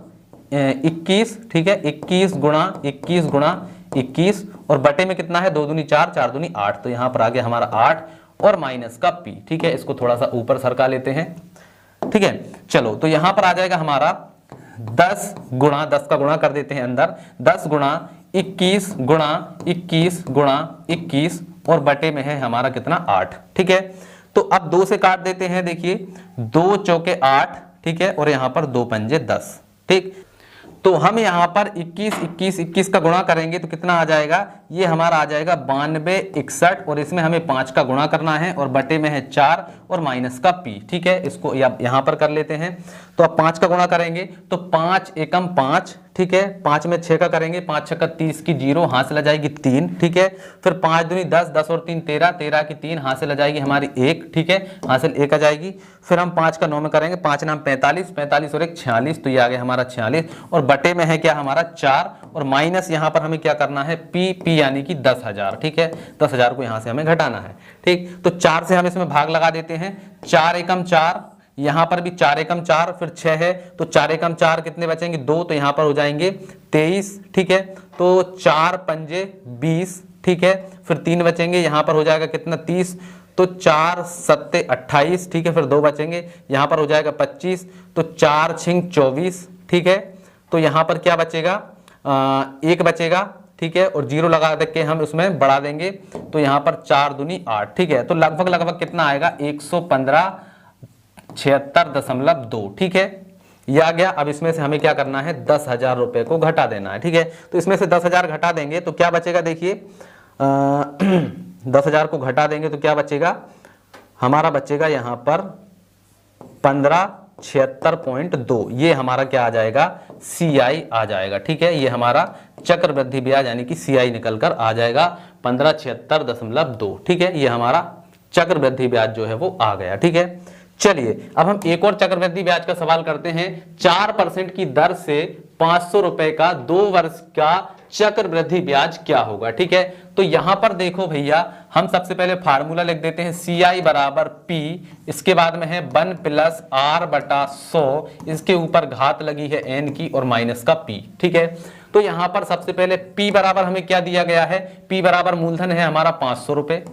21। ठीक है, 21 गुणा 21 गुणा 21, और बटे में कितना है 2 दूनी 4 4 दूनी 8, तो यहां पर आ गया हमारा 8 और माइनस का P। ठीक है, इसको थोड़ा सा ऊपर सरका लेते हैं। ठीक है, चलो, तो यहां पर आ जाएगा हमारा 10 गुणा 10 का गुणा कर देते हैं अंदर, 10 गुणा 21 गुणा 21 गुणा 21, और बटे में है हमारा कितना 8। ठीक है, तो अब 2 से काट देते हैं, देखिए 2 चौके 8। ठीक है, और यहां पर 2 पंजे 10। ठीक, तो हम यहां पर 21 21 21 का गुणा करेंगे तो कितना आ जाएगा, ये हमारा आ जाएगा 92 61, और इसमें हमें 5 का गुणा करना है, और बटे में है 4 और माइनस का P। ठीक है, इसको यहां पर कर लेते हैं, तो अब 5 का गुणा करेंगे तो 5 एकम 5। ठीक है, 5 में 6 का करेंगे, 5 6 30 की 0, हासिल आ जाएगी 3। ठीक है, फिर 5 दूनी 10 10 और 3 13, 13 की 3, हासिल आ जाएगी हमारी 1। ठीक है, हासिल 1 आ जाएगी, फिर हम 5 का 9 में करेंगे, 5 नाम 45, 45 और 1 46, तो ये आ गया हमारा 46, और बटे में है क्या हमारा 4, और माइनस यहाँ पर हमें क्या करना है P यानी कि 10,000। ठीक है, 10,000 को यहाँ से हमें घटाना है। ठीक, तो 4 से हम इसमें भाग लगा देते हैं, 4 एकम 4, यहां पर भी 4 एकम 4, फिर 6 है तो 4 एकम 4 कितने बचेंगे 2, तो यहां पर हो जाएंगे 23, ठीक है। तो 4 पंजे 20, ठीक है। फिर 3 बचेंगे, यहां पर हो जाएगा कितना 30, तो 4 सत्ते 28, ठीक है। फिर 2 बचेंगे, यहां पर हो जाएगा 25, तो 4 छिंग 24, ठीक है। तो यहां पर क्या बचेगा 1 बचेगा, ठीक है। और 0 लगा के हम उसमें बढ़ा देंगे, तो यहां पर 4 दूनी 8, ठीक है। तो लगभग लगभग कितना आएगा 115 76.2, ठीक है। यह आ गया। अब इसमें से हमें क्या करना है 10,000 रुपए को घटा देना है, ठीक है। तो इसमें से 10,000 घटा देंगे तो क्या बचेगा, देखिए 10,000 को घटा देंगे तो क्या बचेगा, हमारा बचेगा यहां पर 1576.2, ये हमारा क्या आ जाएगा CI आ जाएगा, ठीक है। ये हमारा चक्रवृद्धि ब्याज यानी कि CI निकल कर आ जाएगा 1576.2, ठीक है। ये हमारा चक्रवृद्धि ब्याज जो है वो आ गया, ठीक है। चलिए अब हम एक और चक्रवृद्धि ब्याज का सवाल करते हैं। 4% की दर से 500 रुपए का 2 वर्ष का चक्रवृद्धि ब्याज क्या होगा, ठीक है। तो यहां पर देखो भैया, हम सबसे पहले फार्मूला लिख देते हैं CI बराबर P, इसके बाद में है 1 + R/100, इसके ऊपर घात लगी है n की और माइनस का P, ठीक है। तो यहां पर सबसे पहले P बराबर हमें क्या दिया गया है, P बराबर मूलधन है हमारा 500 रुपए,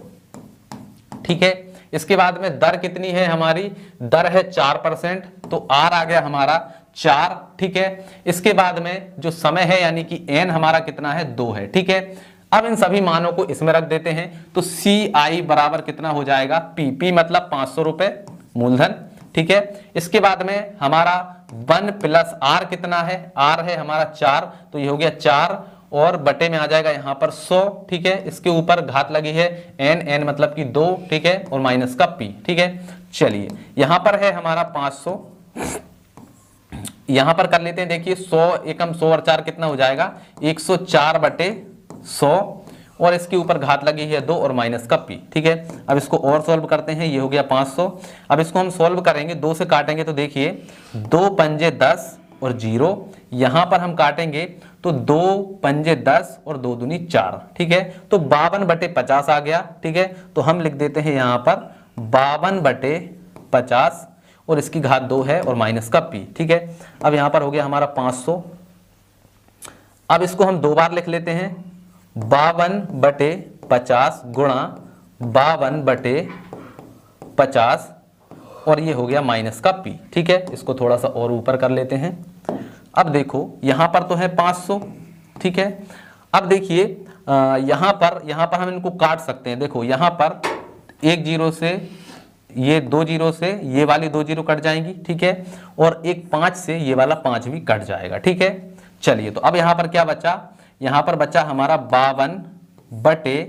ठीक है। इसके बाद में दर कितनी है, हमारी दर है 4%, तो R आ गया हमारा 4, ठीक है। इसके बाद में जो समय है यानी कि n हमारा कितना है 2 है, ठीक है। अब इन सभी मानों को इसमें रख देते हैं, तो CI बराबर कितना हो जाएगा P मतलब 500 रुपए मूलधन, ठीक है। इसके बाद में हमारा 1 + R कितना है, R है हमारा 4, तो ये हो गया 4 और बटे में आ जाएगा यहां पर 100, ठीक है। इसके ऊपर घात लगी है n मतलब कि 2, ठीक है, और माइनस का P, ठीक है। चलिए यहां पर है हमारा 500, यहां पर कर लेते हैं, देखिए 100 एकम 100 और 4 कितना हो जाएगा 104/100 और इसके ऊपर घात लगी है 2 और माइनस का P, ठीक है। अब इसको और सॉल्व करते हैं, ये हो गया 500। अब इसको हम सॉल्व करेंगे, 2 से काटेंगे तो देखिए 2 पंजे 10 और 0, यहां पर हम काटेंगे तो 2 पंजे 10 और 2 दूनी 4, ठीक है। तो 52/50 आ गया, ठीक है। तो हम लिख देते हैं यहां पर 52/50 और इसकी घात 2 है और माइनस का P, ठीक है। अब यहां पर हो गया हमारा 500। अब इसको हम 2 बार लिख लेते हैं, 52/50 गुणा 52/50 और ये हो गया माइनस का P, ठीक है। इसको थोड़ा सा और ऊपर कर लेते हैं। अब देखो यहां पर तो है 500, ठीक है। अब देखिए यहां पर हम इनको काट सकते हैं, देखो यहां पर 1 0 से ये 2 0 से ये वाली 2 0 कट जाएंगी, ठीक है। और एक 5 से ये वाला 5 भी कट जाएगा, ठीक है। चलिए तो अब यहां पर क्या बचा, यहां पर बचा हमारा 52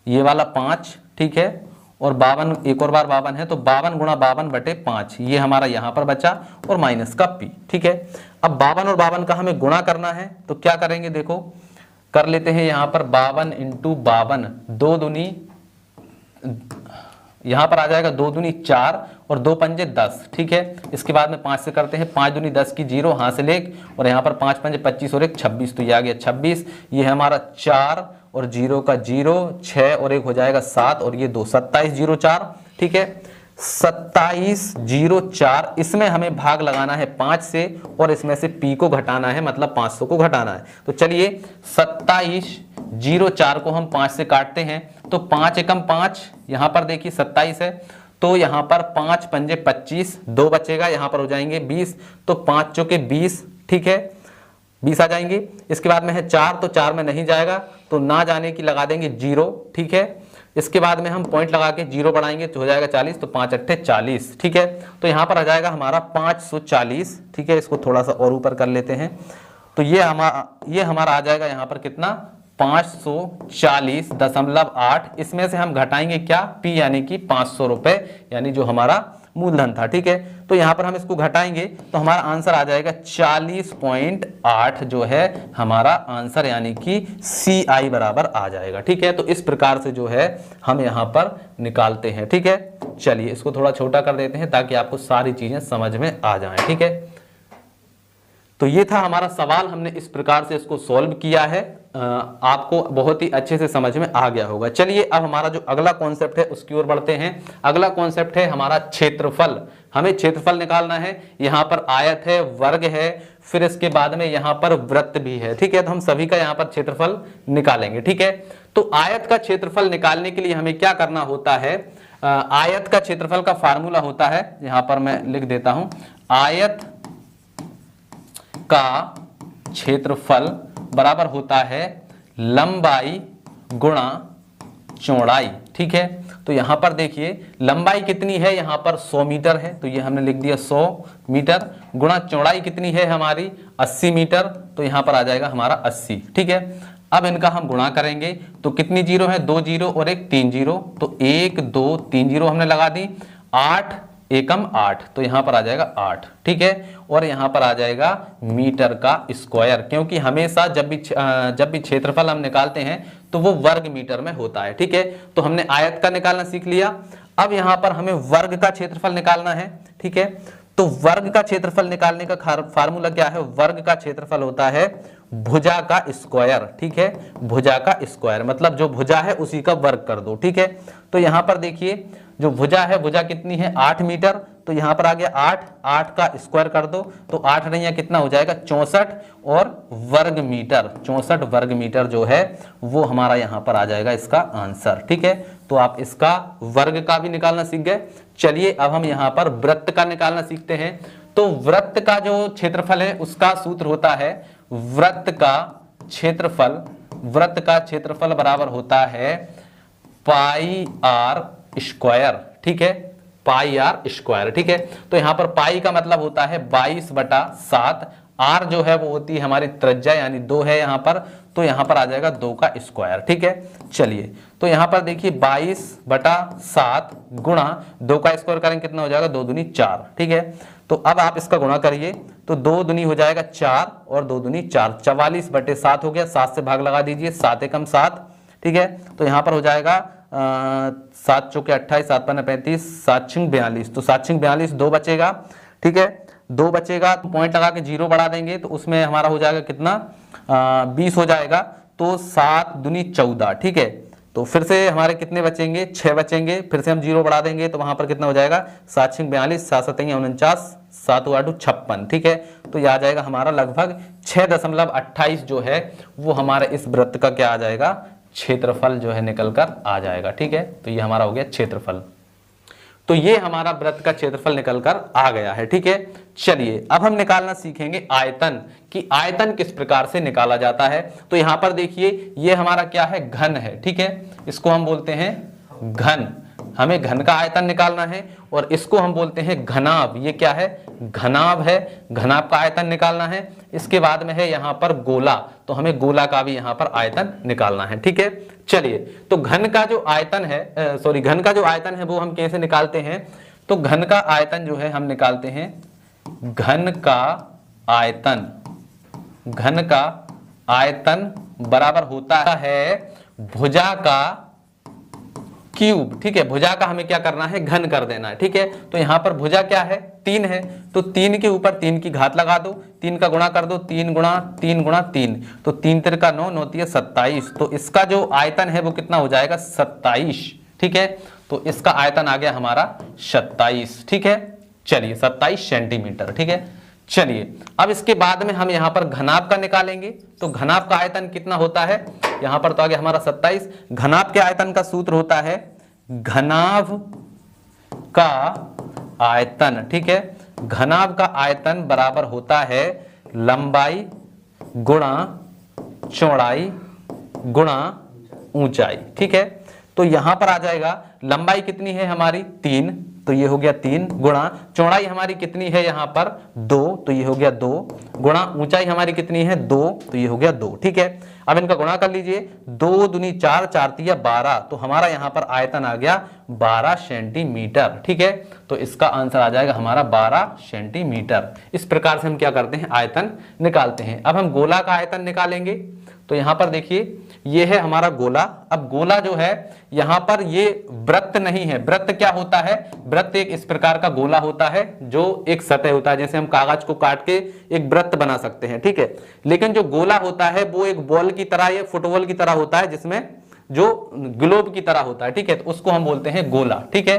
ये वाला 5, ठीक है। और 52 एक और बार 52 है तो 52 गुणा 52/5 ये हमारा यहां पर बचा और माइनस का P, ठीक है। अब 52 और 52 का हमें गुणा करना है तो क्या करेंगे, देखो कर लेते हैं यहां पर 52 × 52, 2 दूनी यहां पर आ जाएगा 2 दूनी 4 और 2 पंजे 10, ठीक है। इसके बाद में 5 से करते हैं, 5 दूनी 10 की 0 हासिल 1 और यहां पर 5 पंजे 25 और 1 26, तो ये आ गया 26। ये है हमारा 4 और 0 का 0, 6 और 1 हो जाएगा 7 और ये 2 27/04, ठीक है। 27/04 इसमें हमें भाग लगाना है 5 से और इसमें से P को घटाना है, मतलब 500 को घटाना है। तो चलिए 27/04 को हम 5 से काटते हैं तो 5 एकम 5, यहां पर देखिए 27 है तो यहां पर 5 पंजे 25, 2 बचेगा, यहां पर हो जाएंगे 20, तो 5 चौके 20, ठीक है, 20 आ जाएंगे। इसके बाद में है 4, तो 4 में नहीं जाएगा तो ना जाने की लगा देंगे 0, ठीक है। इसके बाद में हम पॉइंट लगा के 0 बढ़ाएंगे तो हो जाएगा 40, तो 5 अट्ठे 40, ठीक है। तो यहां पर आ जाएगा हमारा 540, ठीक है। इसको थोड़ा सा और ऊपर कर लेते हैं तो ये हमारा आ जाएगा यहां पर कितना 540.8। इसमें से हम घटाएंगे क्या P यानी कि 500 रुपए, यानी जो हमारा मूलधन था, ठीक है। तो यहां पर हम इसको घटाएंगे तो हमारा आंसर आ जाएगा 40.8 जो है हमारा आंसर, यानी कि CI बराबर आ जाएगा, ठीक है। तो इस प्रकार से जो है हम यहां पर निकालते हैं, ठीक है। चलिए इसको थोड़ा छोटा कर देते हैं ताकि आपको सारी चीजें समझ में आ जाएं, ठीक है। तो ये था हमारा सवाल, हमने इस प्रकार से इसको सॉल्व किया है। आपको बहुत ही अच्छे से समझ में आ गया होगा। चलिए अब हमारा जो अगला कॉन्सेप्ट है उसकी ओर बढ़ते हैं। अगला कॉन्सेप्ट है हमारा क्षेत्रफल। हमें क्षेत्रफल निकालना है। यहाँ पर आयत है, वर्ग है, फिर इसके बाद में यहाँ पर वृत्त भी है, ठीक है। तो हम सभी का यहाँ पर क्षेत्रफल निकालेंगे, ठीक है। तो आयत का क्षेत्रफल निकालने के लिए हमें क्या करना होता है? आयत का क्षेत्रफल का फार्मूला होता है, यहाँ पर मैं लिख देता हूं, आयत का क्षेत्रफल बराबर होता है लंबाई गुणा चौड़ाई, ठीक है। तो यहां पर देखिए लंबाई कितनी है, यहां पर 100 मीटर है, तो ये हमने लिख दिया 100 मीटर, गुणा चौड़ाई कितनी है हमारी 80 मीटर, तो यहां पर आ जाएगा हमारा 80, ठीक है। अब इनका हम गुणा करेंगे तो कितनी जीरो है, 2 जीरो और एक 3 जीरो, तो 1 2 3 जीरो हमने लगा दी, 8 एकम 8, तो यहां पर आ जाएगा 8, ठीक है। और यहां पर आ जाएगा मीटर का स्क्वायर, क्योंकि हमेशा जब भी क्षेत्रफल हम निकालते हैं तो वो वर्ग मीटर में होता है, ठीक है। तो हमने आयत का निकालना सीख लिया। अब यहां पर हमें वर्ग का क्षेत्रफल निकालना है, ठीक है। तो वर्ग का क्षेत्रफल निकालने का फार्मूला क्या है? वर्ग का क्षेत्रफल होता है भुजा का स्क्वायर, ठीक है। भुजा का स्क्वायर मतलब जो भुजा है उसी का वर्ग कर दो, ठीक है। तो यहां पर देखिए जो भुजा है, भुजा कितनी है 8 मीटर, तो यहां पर आ गया 8, 8 का स्क्वायर कर दो तो 8 नहीं कितना हो जाएगा 64, और वर्ग मीटर 64 वर्ग मीटर जो है वो हमारा यहां पर आ जाएगा इसका आंसर, ठीक है। तो आप इसका वर्ग का भी निकालना सीख गए। चलिए अब हम यहां पर वृत्त का निकालना सीखते हैं। तो वृत्त का जो क्षेत्रफल है उसका सूत्र होता है वृत्त का क्षेत्रफल बराबर होता है पाई आर स्क्वायर, ठीक है, पाई आर स्क्वायर, ठीक है। तो यहां पर पाई का मतलब होता है 22/7, आर जो है वो होती है हमारी त्रिज्या यानी 2 है यहां पर, तो यहां पर आ जाएगा 2 का स्क्वायर, ठीक है। चलिए तो यहां पर देखिए 22/7 गुणा 2 का स्क्वायर करेंगे कितना हो जाएगा 2 दूनी 4, ठीक है। तो अब आप इसका गुणा करिए तो 2 दूनी हो जाएगा 4 और 2 दूनी 4, 44/7 हो गया, 7 से भाग लगा दीजिए, 7 एकम 7, ठीक है। तो यहां पर हो जाएगा 7 चौके 28, 7 पन्ने 35, 7 छिंग 42, तो 7 छिंग 42, 2 बचेगा, ठीक है। 2 बचेगा तो पॉइंट लगा के 0 बढ़ा देंगे तो उसमें हमारा हो जाएगा कितना 20 हो जाएगा, तो 7 दूनी 14, ठीक है। तो फिर से हमारे कितने बचेंगे 6 बचेंगे, फिर से हम 0 बढ़ा देंगे तो वहां पर कितना हो जाएगा 7 छिंग 42, 7 7 49, 7 8 56, ठीक है। तो यह आ जाएगा हमारा लगभग 6.28 जो है वो हमारे इस वृत्त का क्या आ जाएगा क्षेत्रफल जो है निकल कर आ जाएगा, ठीक है। तो ये हमारा हो गया क्षेत्रफल। तो ये हमारा वृत्त का क्षेत्रफल निकल कर आ गया है, ठीक है। चलिए अब हम निकालना सीखेंगे आयतन, कि आयतन किस प्रकार से निकाला जाता है। तो यहां पर देखिए ये हमारा क्या है घन है, ठीक है, इसको हम बोलते हैं घन, हमें घन का आयतन निकालना है, और इसको हम बोलते हैं घनाभ, ये क्या है घनाभ है, घनाभ का आयतन निकालना है। इसके बाद में है यहां पर गोला, तो हमें गोला का भी यहां पर आयतन निकालना है, ठीक है। चलिए तो घन का जो आयतन है वो हम कैसे निकालते हैं? तो घन का आयतन जो है हम निकालते हैं घन का आयतन बराबर होता है भुजा का क्यूब, ठीक है। भुजा का हमें क्या करना है घन कर देना है, ठीक है। तो यहां पर भुजा क्या है 3 है, तो 3 के ऊपर 3 की घात लगा दो, 3 का गुणा कर दो, 3 गुणा 3 गुणा 3, तो 3 3 का 9, 9 3 27, तो इसका जो आयतन है वो कितना हो जाएगा 27, ठीक है। तो इसका आयतन आ गया हमारा 27, ठीक है। चलिए 27 सेंटीमीटर, ठीक है। चलिए अब इसके बाद में हम यहां पर घनाभ का निकालेंगे। तो घनाभ का आयतन कितना होता है, यहां पर तो आ गया हमारा 27, घनाभ के आयतन का सूत्र होता है घनाभ का आयतन, ठीक है। घनाभ का आयतन बराबर होता है लंबाई गुणा चौड़ाई गुणा ऊंचाई, ठीक है। तो यहां पर आ जाएगा लंबाई कितनी है हमारी 3, तो ये हो गया 3, गुणा चौड़ाई हमारी कितनी है यहां पर 2, तो ये हो गया 2, गुणा ऊंचाई हमारी कितनी है 2, तो ये हो गया 2, ठीक है। अब इनका गुणा कर लीजिए, 2 दूनी 4, 4 तिया 12, तो हमारा यहां पर आयतन आ गया 12 सेंटीमीटर, ठीक है। तो इसका आंसर आ जाएगा हमारा 12 सेंटीमीटर। इस प्रकार से हम क्या करते हैं आयतन निकालते हैं। अब हम गोला का आयतन निकालेंगे। तो यहां पर देखिए ये है हमारा गोला। अब गोला जो है यहां पर ये वृत्त नहीं है। वृत्त क्या होता है? वृत्त एक इस प्रकार का गोला होता है जो एक सतह होता है, जैसे हम कागज को काट के एक वृत्त बना सकते हैं, ठीक है। लेकिन जो गोला होता है वो एक बॉल की तरह या फुटबॉल की तरह होता है, जिसमें जो ग्लोब की तरह होता है, ठीक है। तो उसको हम बोलते हैं गोला, ठीक है।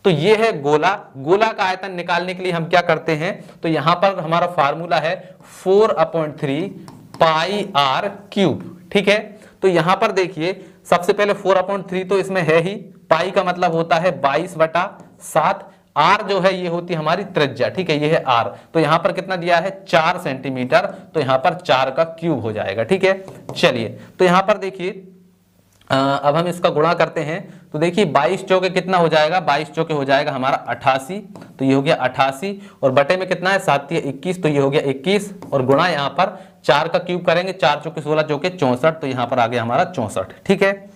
तो ये है गोला। गोला का आयतन निकालने के लिए हम क्या करते हैं, तो यहां पर हमारा फार्मूला है 4/3 पाई आर क्यूब, ठीक है। तो यहां पर देखिए सबसे पहले 4/3 तो इसमें है ही, पाई का मतलब होता है 22/7, आर जो है ये होती है हमारी त्रिज्या, ठीक है, ये है आर। तो यहां पर कितना दिया है 4 सेंटीमीटर, तो यहां पर 4 का क्यूब हो जाएगा, ठीक है। चलिए तो यहां पर देखिए अब हम इसका गुणा करते हैं, तो देखिए 22 चौके कितना हो जाएगा, 22 चौके हो जाएगा हमारा 88, तो ये हो गया 88, और बटे में कितना है 7 या 21, तो ये हो गया 21, और गुणा यहाँ पर 4 का क्यूब करेंगे, 4 चौके 16 चौके 64, तो यहाँ पर आ गया हमारा 64, ठीक है।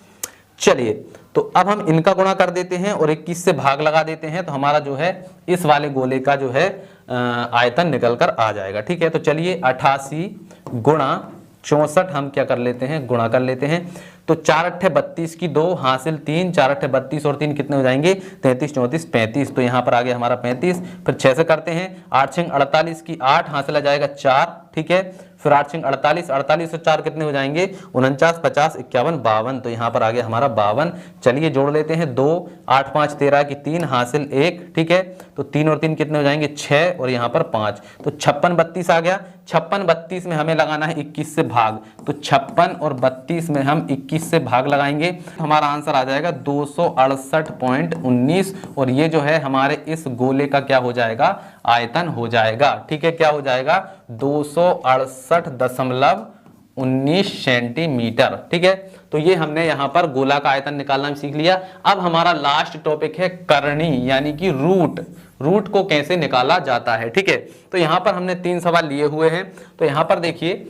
चलिए तो अब हम इनका गुणा कर देते हैं और 21 से भाग लगा देते हैं, तो हमारा जो है इस वाले गोले का जो है आयतन निकल कर आ जाएगा, ठीक है। तो चलिए 88 गुणा 64 हम क्या कर लेते हैं, गुणा कर लेते हैं। तो 4 अट्ठे 32 की 2 हासिल 3, 4 अट्ठे 32 और 3 कितने हो जाएंगे 33, 34, 35, तो यहाँ पर आ गया हमारा 35। फिर 6 से करते हैं, 8 6 48 की 8 हासिल आ जाएगा 4, ठीक है। फिर 8 6 48, 48 और 4 कितने हो जाएंगे 49, 50, 51, 52, तो यहाँ पर आ गया हमारा 52। चलिए जोड़ लेते हैं 2, 8 5 13 की 3 हासिल 1, ठीक है। तो 3 और 3 कितने हो जाएंगे 6, और यहाँ पर 5, तो 56 32 आ गया। 56 32 में हमें लगाना है 21 से भाग, तो 56 और 32 में हम 21 से भाग लगाएंगे, हमारा आंसर आ जाएगा 268.19, और ये जो है हमारे इस गोले का क्या हो जाएगा, आयतन हो जाएगा, ठीक है। क्या हो जाएगा 268.19 सेंटीमीटर, ठीक है। तो ये हमने यहां पर गोला का आयतन निकालना सीख लिया। अब हमारा लास्ट टॉपिक है करनी, यानी कि रूट। रूट को कैसे निकाला जाता है, ठीक है। तो यहां पर हमने 3 सवाल लिए हुए हैं। तो यहां पर देखिए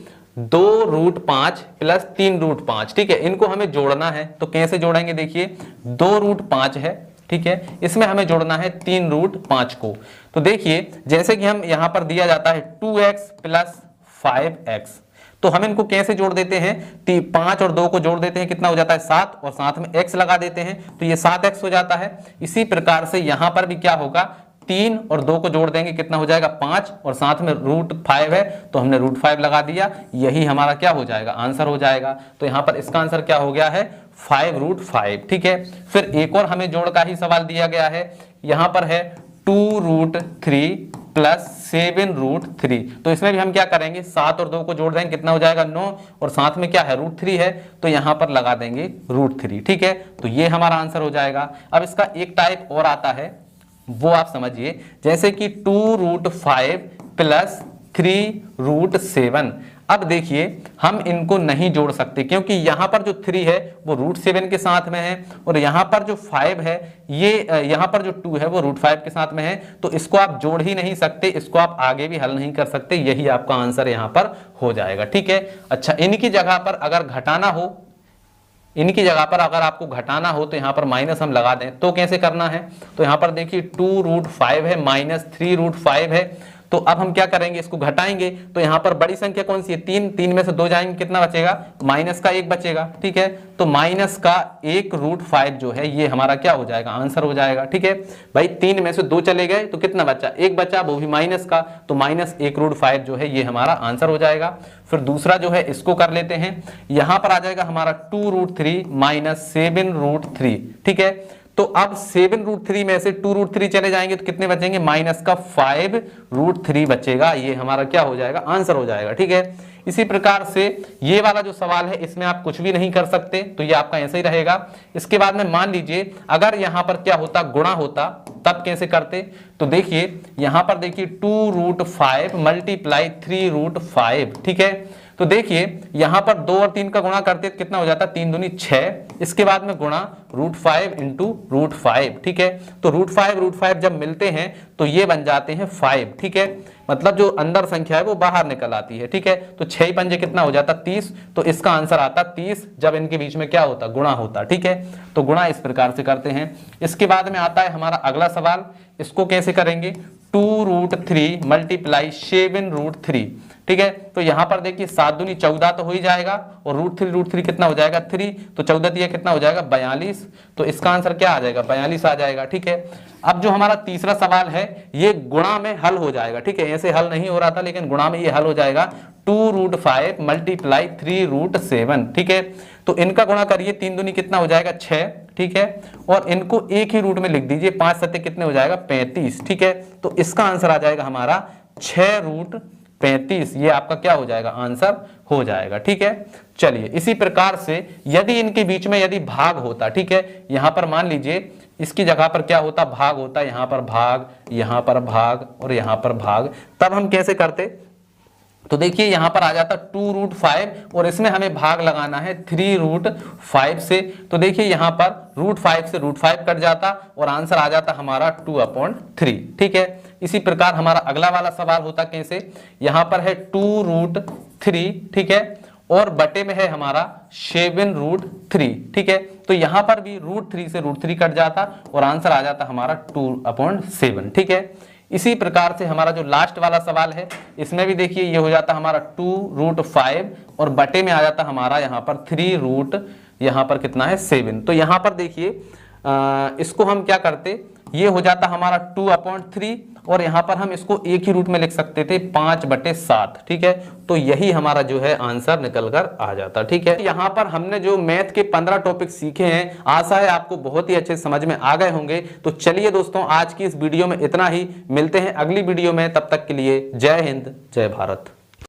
2√5 प्लस 3√5, ठीक है, इनको हमें जोड़ना है। तो कैसे जोड़ेंगे, देखिए 2√5 है, ठीक है, इसमें हमें जोड़ना है 3√5 को। तो देखिए जैसे कि हम यहां पर दिया जाता है 2x प्लस 5x, तो हम इनको कैसे जोड़ देते हैं, 5 और 2 को जोड़ देते हैं, कितना हो जाता है 7, और साथ में x लगा देते हैं, तो ये 7x हो जाता है। इसी प्रकार से यहां पर भी क्या होगा, 3 और 2 को जोड़ देंगे, कितना हो जाएगा 5, और साथ में √5 है, तो हमने √5 लगा दिया, यही हमारा क्या हो जाएगा, आंसर हो जाएगा। तो यहां पर इसका आंसर क्या हो गया है 5√5, ठीक है। फिर एक और हमें जोड़ का ही सवाल दिया गया है, यहां पर है 2√3 प्लस 7√3, तो इसमें भी हम क्या करेंगे 7 और 2 को जोड़ देंगे, कितना हो जाएगा 9, और साथ में क्या है √3 है, तो यहां पर लगा देंगे √3, ठीक है। तो ये हमारा आंसर हो जाएगा। अब इसका एक टाइप और आता है, वो आप समझिए, जैसे कि 2√5 प्लस 3√7। अब देखिए हम इनको नहीं जोड़ सकते, क्योंकि यहां पर जो 3 है वो √7 के साथ में है, और यहां पर जो 5 है, ये यहां पर जो 2 है वो √5 के साथ में है, तो इसको आप जोड़ ही नहीं सकते, इसको आप आगे भी हल नहीं कर सकते, यही आपका आंसर यहां पर हो जाएगा, ठीक है। अच्छा, इनकी जगह पर अगर घटाना हो, इनकी जगह पर अगर आपको घटाना हो, तो यहां पर माइनस हम लगा दें, तो कैसे करना है, तो यहां पर देखिए 2√5 है माइनस 3√5 है, तो अब हम क्या करेंगे, इसको घटाएंगे, तो यहां पर बड़ी संख्या कौन सी है 3, 3 में से 2 जाएंगे, कितना बचेगा माइनस का 1 बचेगा, ठीक है। तो माइनस का 1√5 जो है ये हमारा क्या हो जाएगा, आंसर हो जाएगा, ठीक है भाई। 3 में से 2 चले गए तो कितना बचा, 1 बचा, वो भी माइनस का, तो माइनस 1√5 जो है ये हमारा आंसर हो जाएगा। फिर दूसरा जो है इसको कर लेते हैं, यहां पर आ जाएगा हमारा 2√3 माइनस 7√3, ठीक है। तो अब 7√3 में से 2√3 चले जाएंगे, तो कितने बचेंगे, माइनस का 5√3 बचेगा, ये हमारा क्या हो जाएगा, आंसर हो जाएगा, ठीक है। इसी प्रकार से ये वाला जो सवाल है इसमें आप कुछ भी नहीं कर सकते, तो ये आपका ऐसे ही रहेगा। इसके बाद में मान लीजिए अगर यहां पर क्या होता, गुणा होता, तब कैसे करते, तो देखिए यहां पर देखिए 2√5 मल्टीप्लाई 3√5, ठीक है। तो देखिए यहां पर 2 और 3 का गुणा करते तो कितना हो जाता, 3 दूनी 6, इसके बाद में गुणा √5 इंटू √5, ठीक है। तो √5 जब मिलते हैं तो ये बन जाते हैं 5, ठीक है, मतलब जो अंदर संख्या है वो बाहर निकल आती है, ठीक है। तो 6 पंजे कितना हो जाता 30, तो इसका आंसर आता 30 जब इनके बीच में क्या होता, गुणा होता, ठीक है। तो गुणा इस प्रकार से करते हैं। इसके बाद में आता है हमारा अगला सवाल, इसको कैसे करेंगे, 2√3 मल्टीप्लाई 7√3, ठीक है। तो यहाँ पर देखिए 7 दूनी 14 तो हो ही जाएगा, और रूट थ्री कितना हो जाएगा 3, तो 14 दिया कितना हो जाएगा 42, तो इसका आंसर क्या आ जाएगा 42 आ जाएगा, ठीक है। अब जो हमारा तीसरा सवाल है ये गुणा में हल हो जाएगा, ठीक है, ऐसे हल नहीं हो रहा था लेकिन गुणा में ये हल हो जाएगा, 2√5 मल्टीप्लाई 3√7, ठीक है। तो इनका गुणा करिए, 3 दूनी कितना हो जाएगा 6, ठीक है, और इनको एक ही रूट में लिख दीजिए, 5 सत्ते कितने हो जाएगा 35, ठीक है। तो इसका आंसर आ जाएगा हमारा 6√35, ये आपका क्या हो जाएगा आंसर हो जाएगा, ठीक है। चलिए इसी प्रकार से यदि इनके बीच में यदि भाग होता, ठीक है, यहां पर मान लीजिए इसकी जगह पर क्या होता भाग होता, यहां पर भाग, यहां पर भाग और यहां पर भाग, तब हम कैसे करते, तो देखिए यहां पर आ जाता 2√5 और इसमें हमें भाग लगाना है 3√5 से, तो देखिए यहां पर √5 से √5 कट जाता और आंसर आ जाता हमारा 2/3, ठीक है। इसी प्रकार हमारा अगला वाला सवाल होता कैसे, यहां पर है 2√3, ठीक है, और बटे में है हमारा 7√3, ठीक है। तो यहां पर भी √3 से √3 कट जाता और आंसर आ जाता हमारा 2/7, ठीक है। इसी प्रकार से हमारा जो लास्ट वाला सवाल है इसमें भी देखिए ये हो जाता हमारा 2√5 और बटे में आ जाता हमारा यहाँ पर 3 यहाँ पर कितना है 7। तो यहाँ पर देखिए इसको हम क्या करते, ये हो जाता हमारा 2/3 और यहाँ पर हम इसको एक ही रूट में लिख सकते थे 5/7, ठीक है। तो यही हमारा जो है आंसर निकल कर आ जाता, ठीक है। यहाँ पर हमने जो मैथ के 15 टॉपिक सीखे हैं, आशा है आपको बहुत ही अच्छे समझ में आ गए होंगे। तो चलिए दोस्तों आज की इस वीडियो में इतना ही, मिलते हैं अगली वीडियो में, तब तक के लिए जय हिंद जय भारत।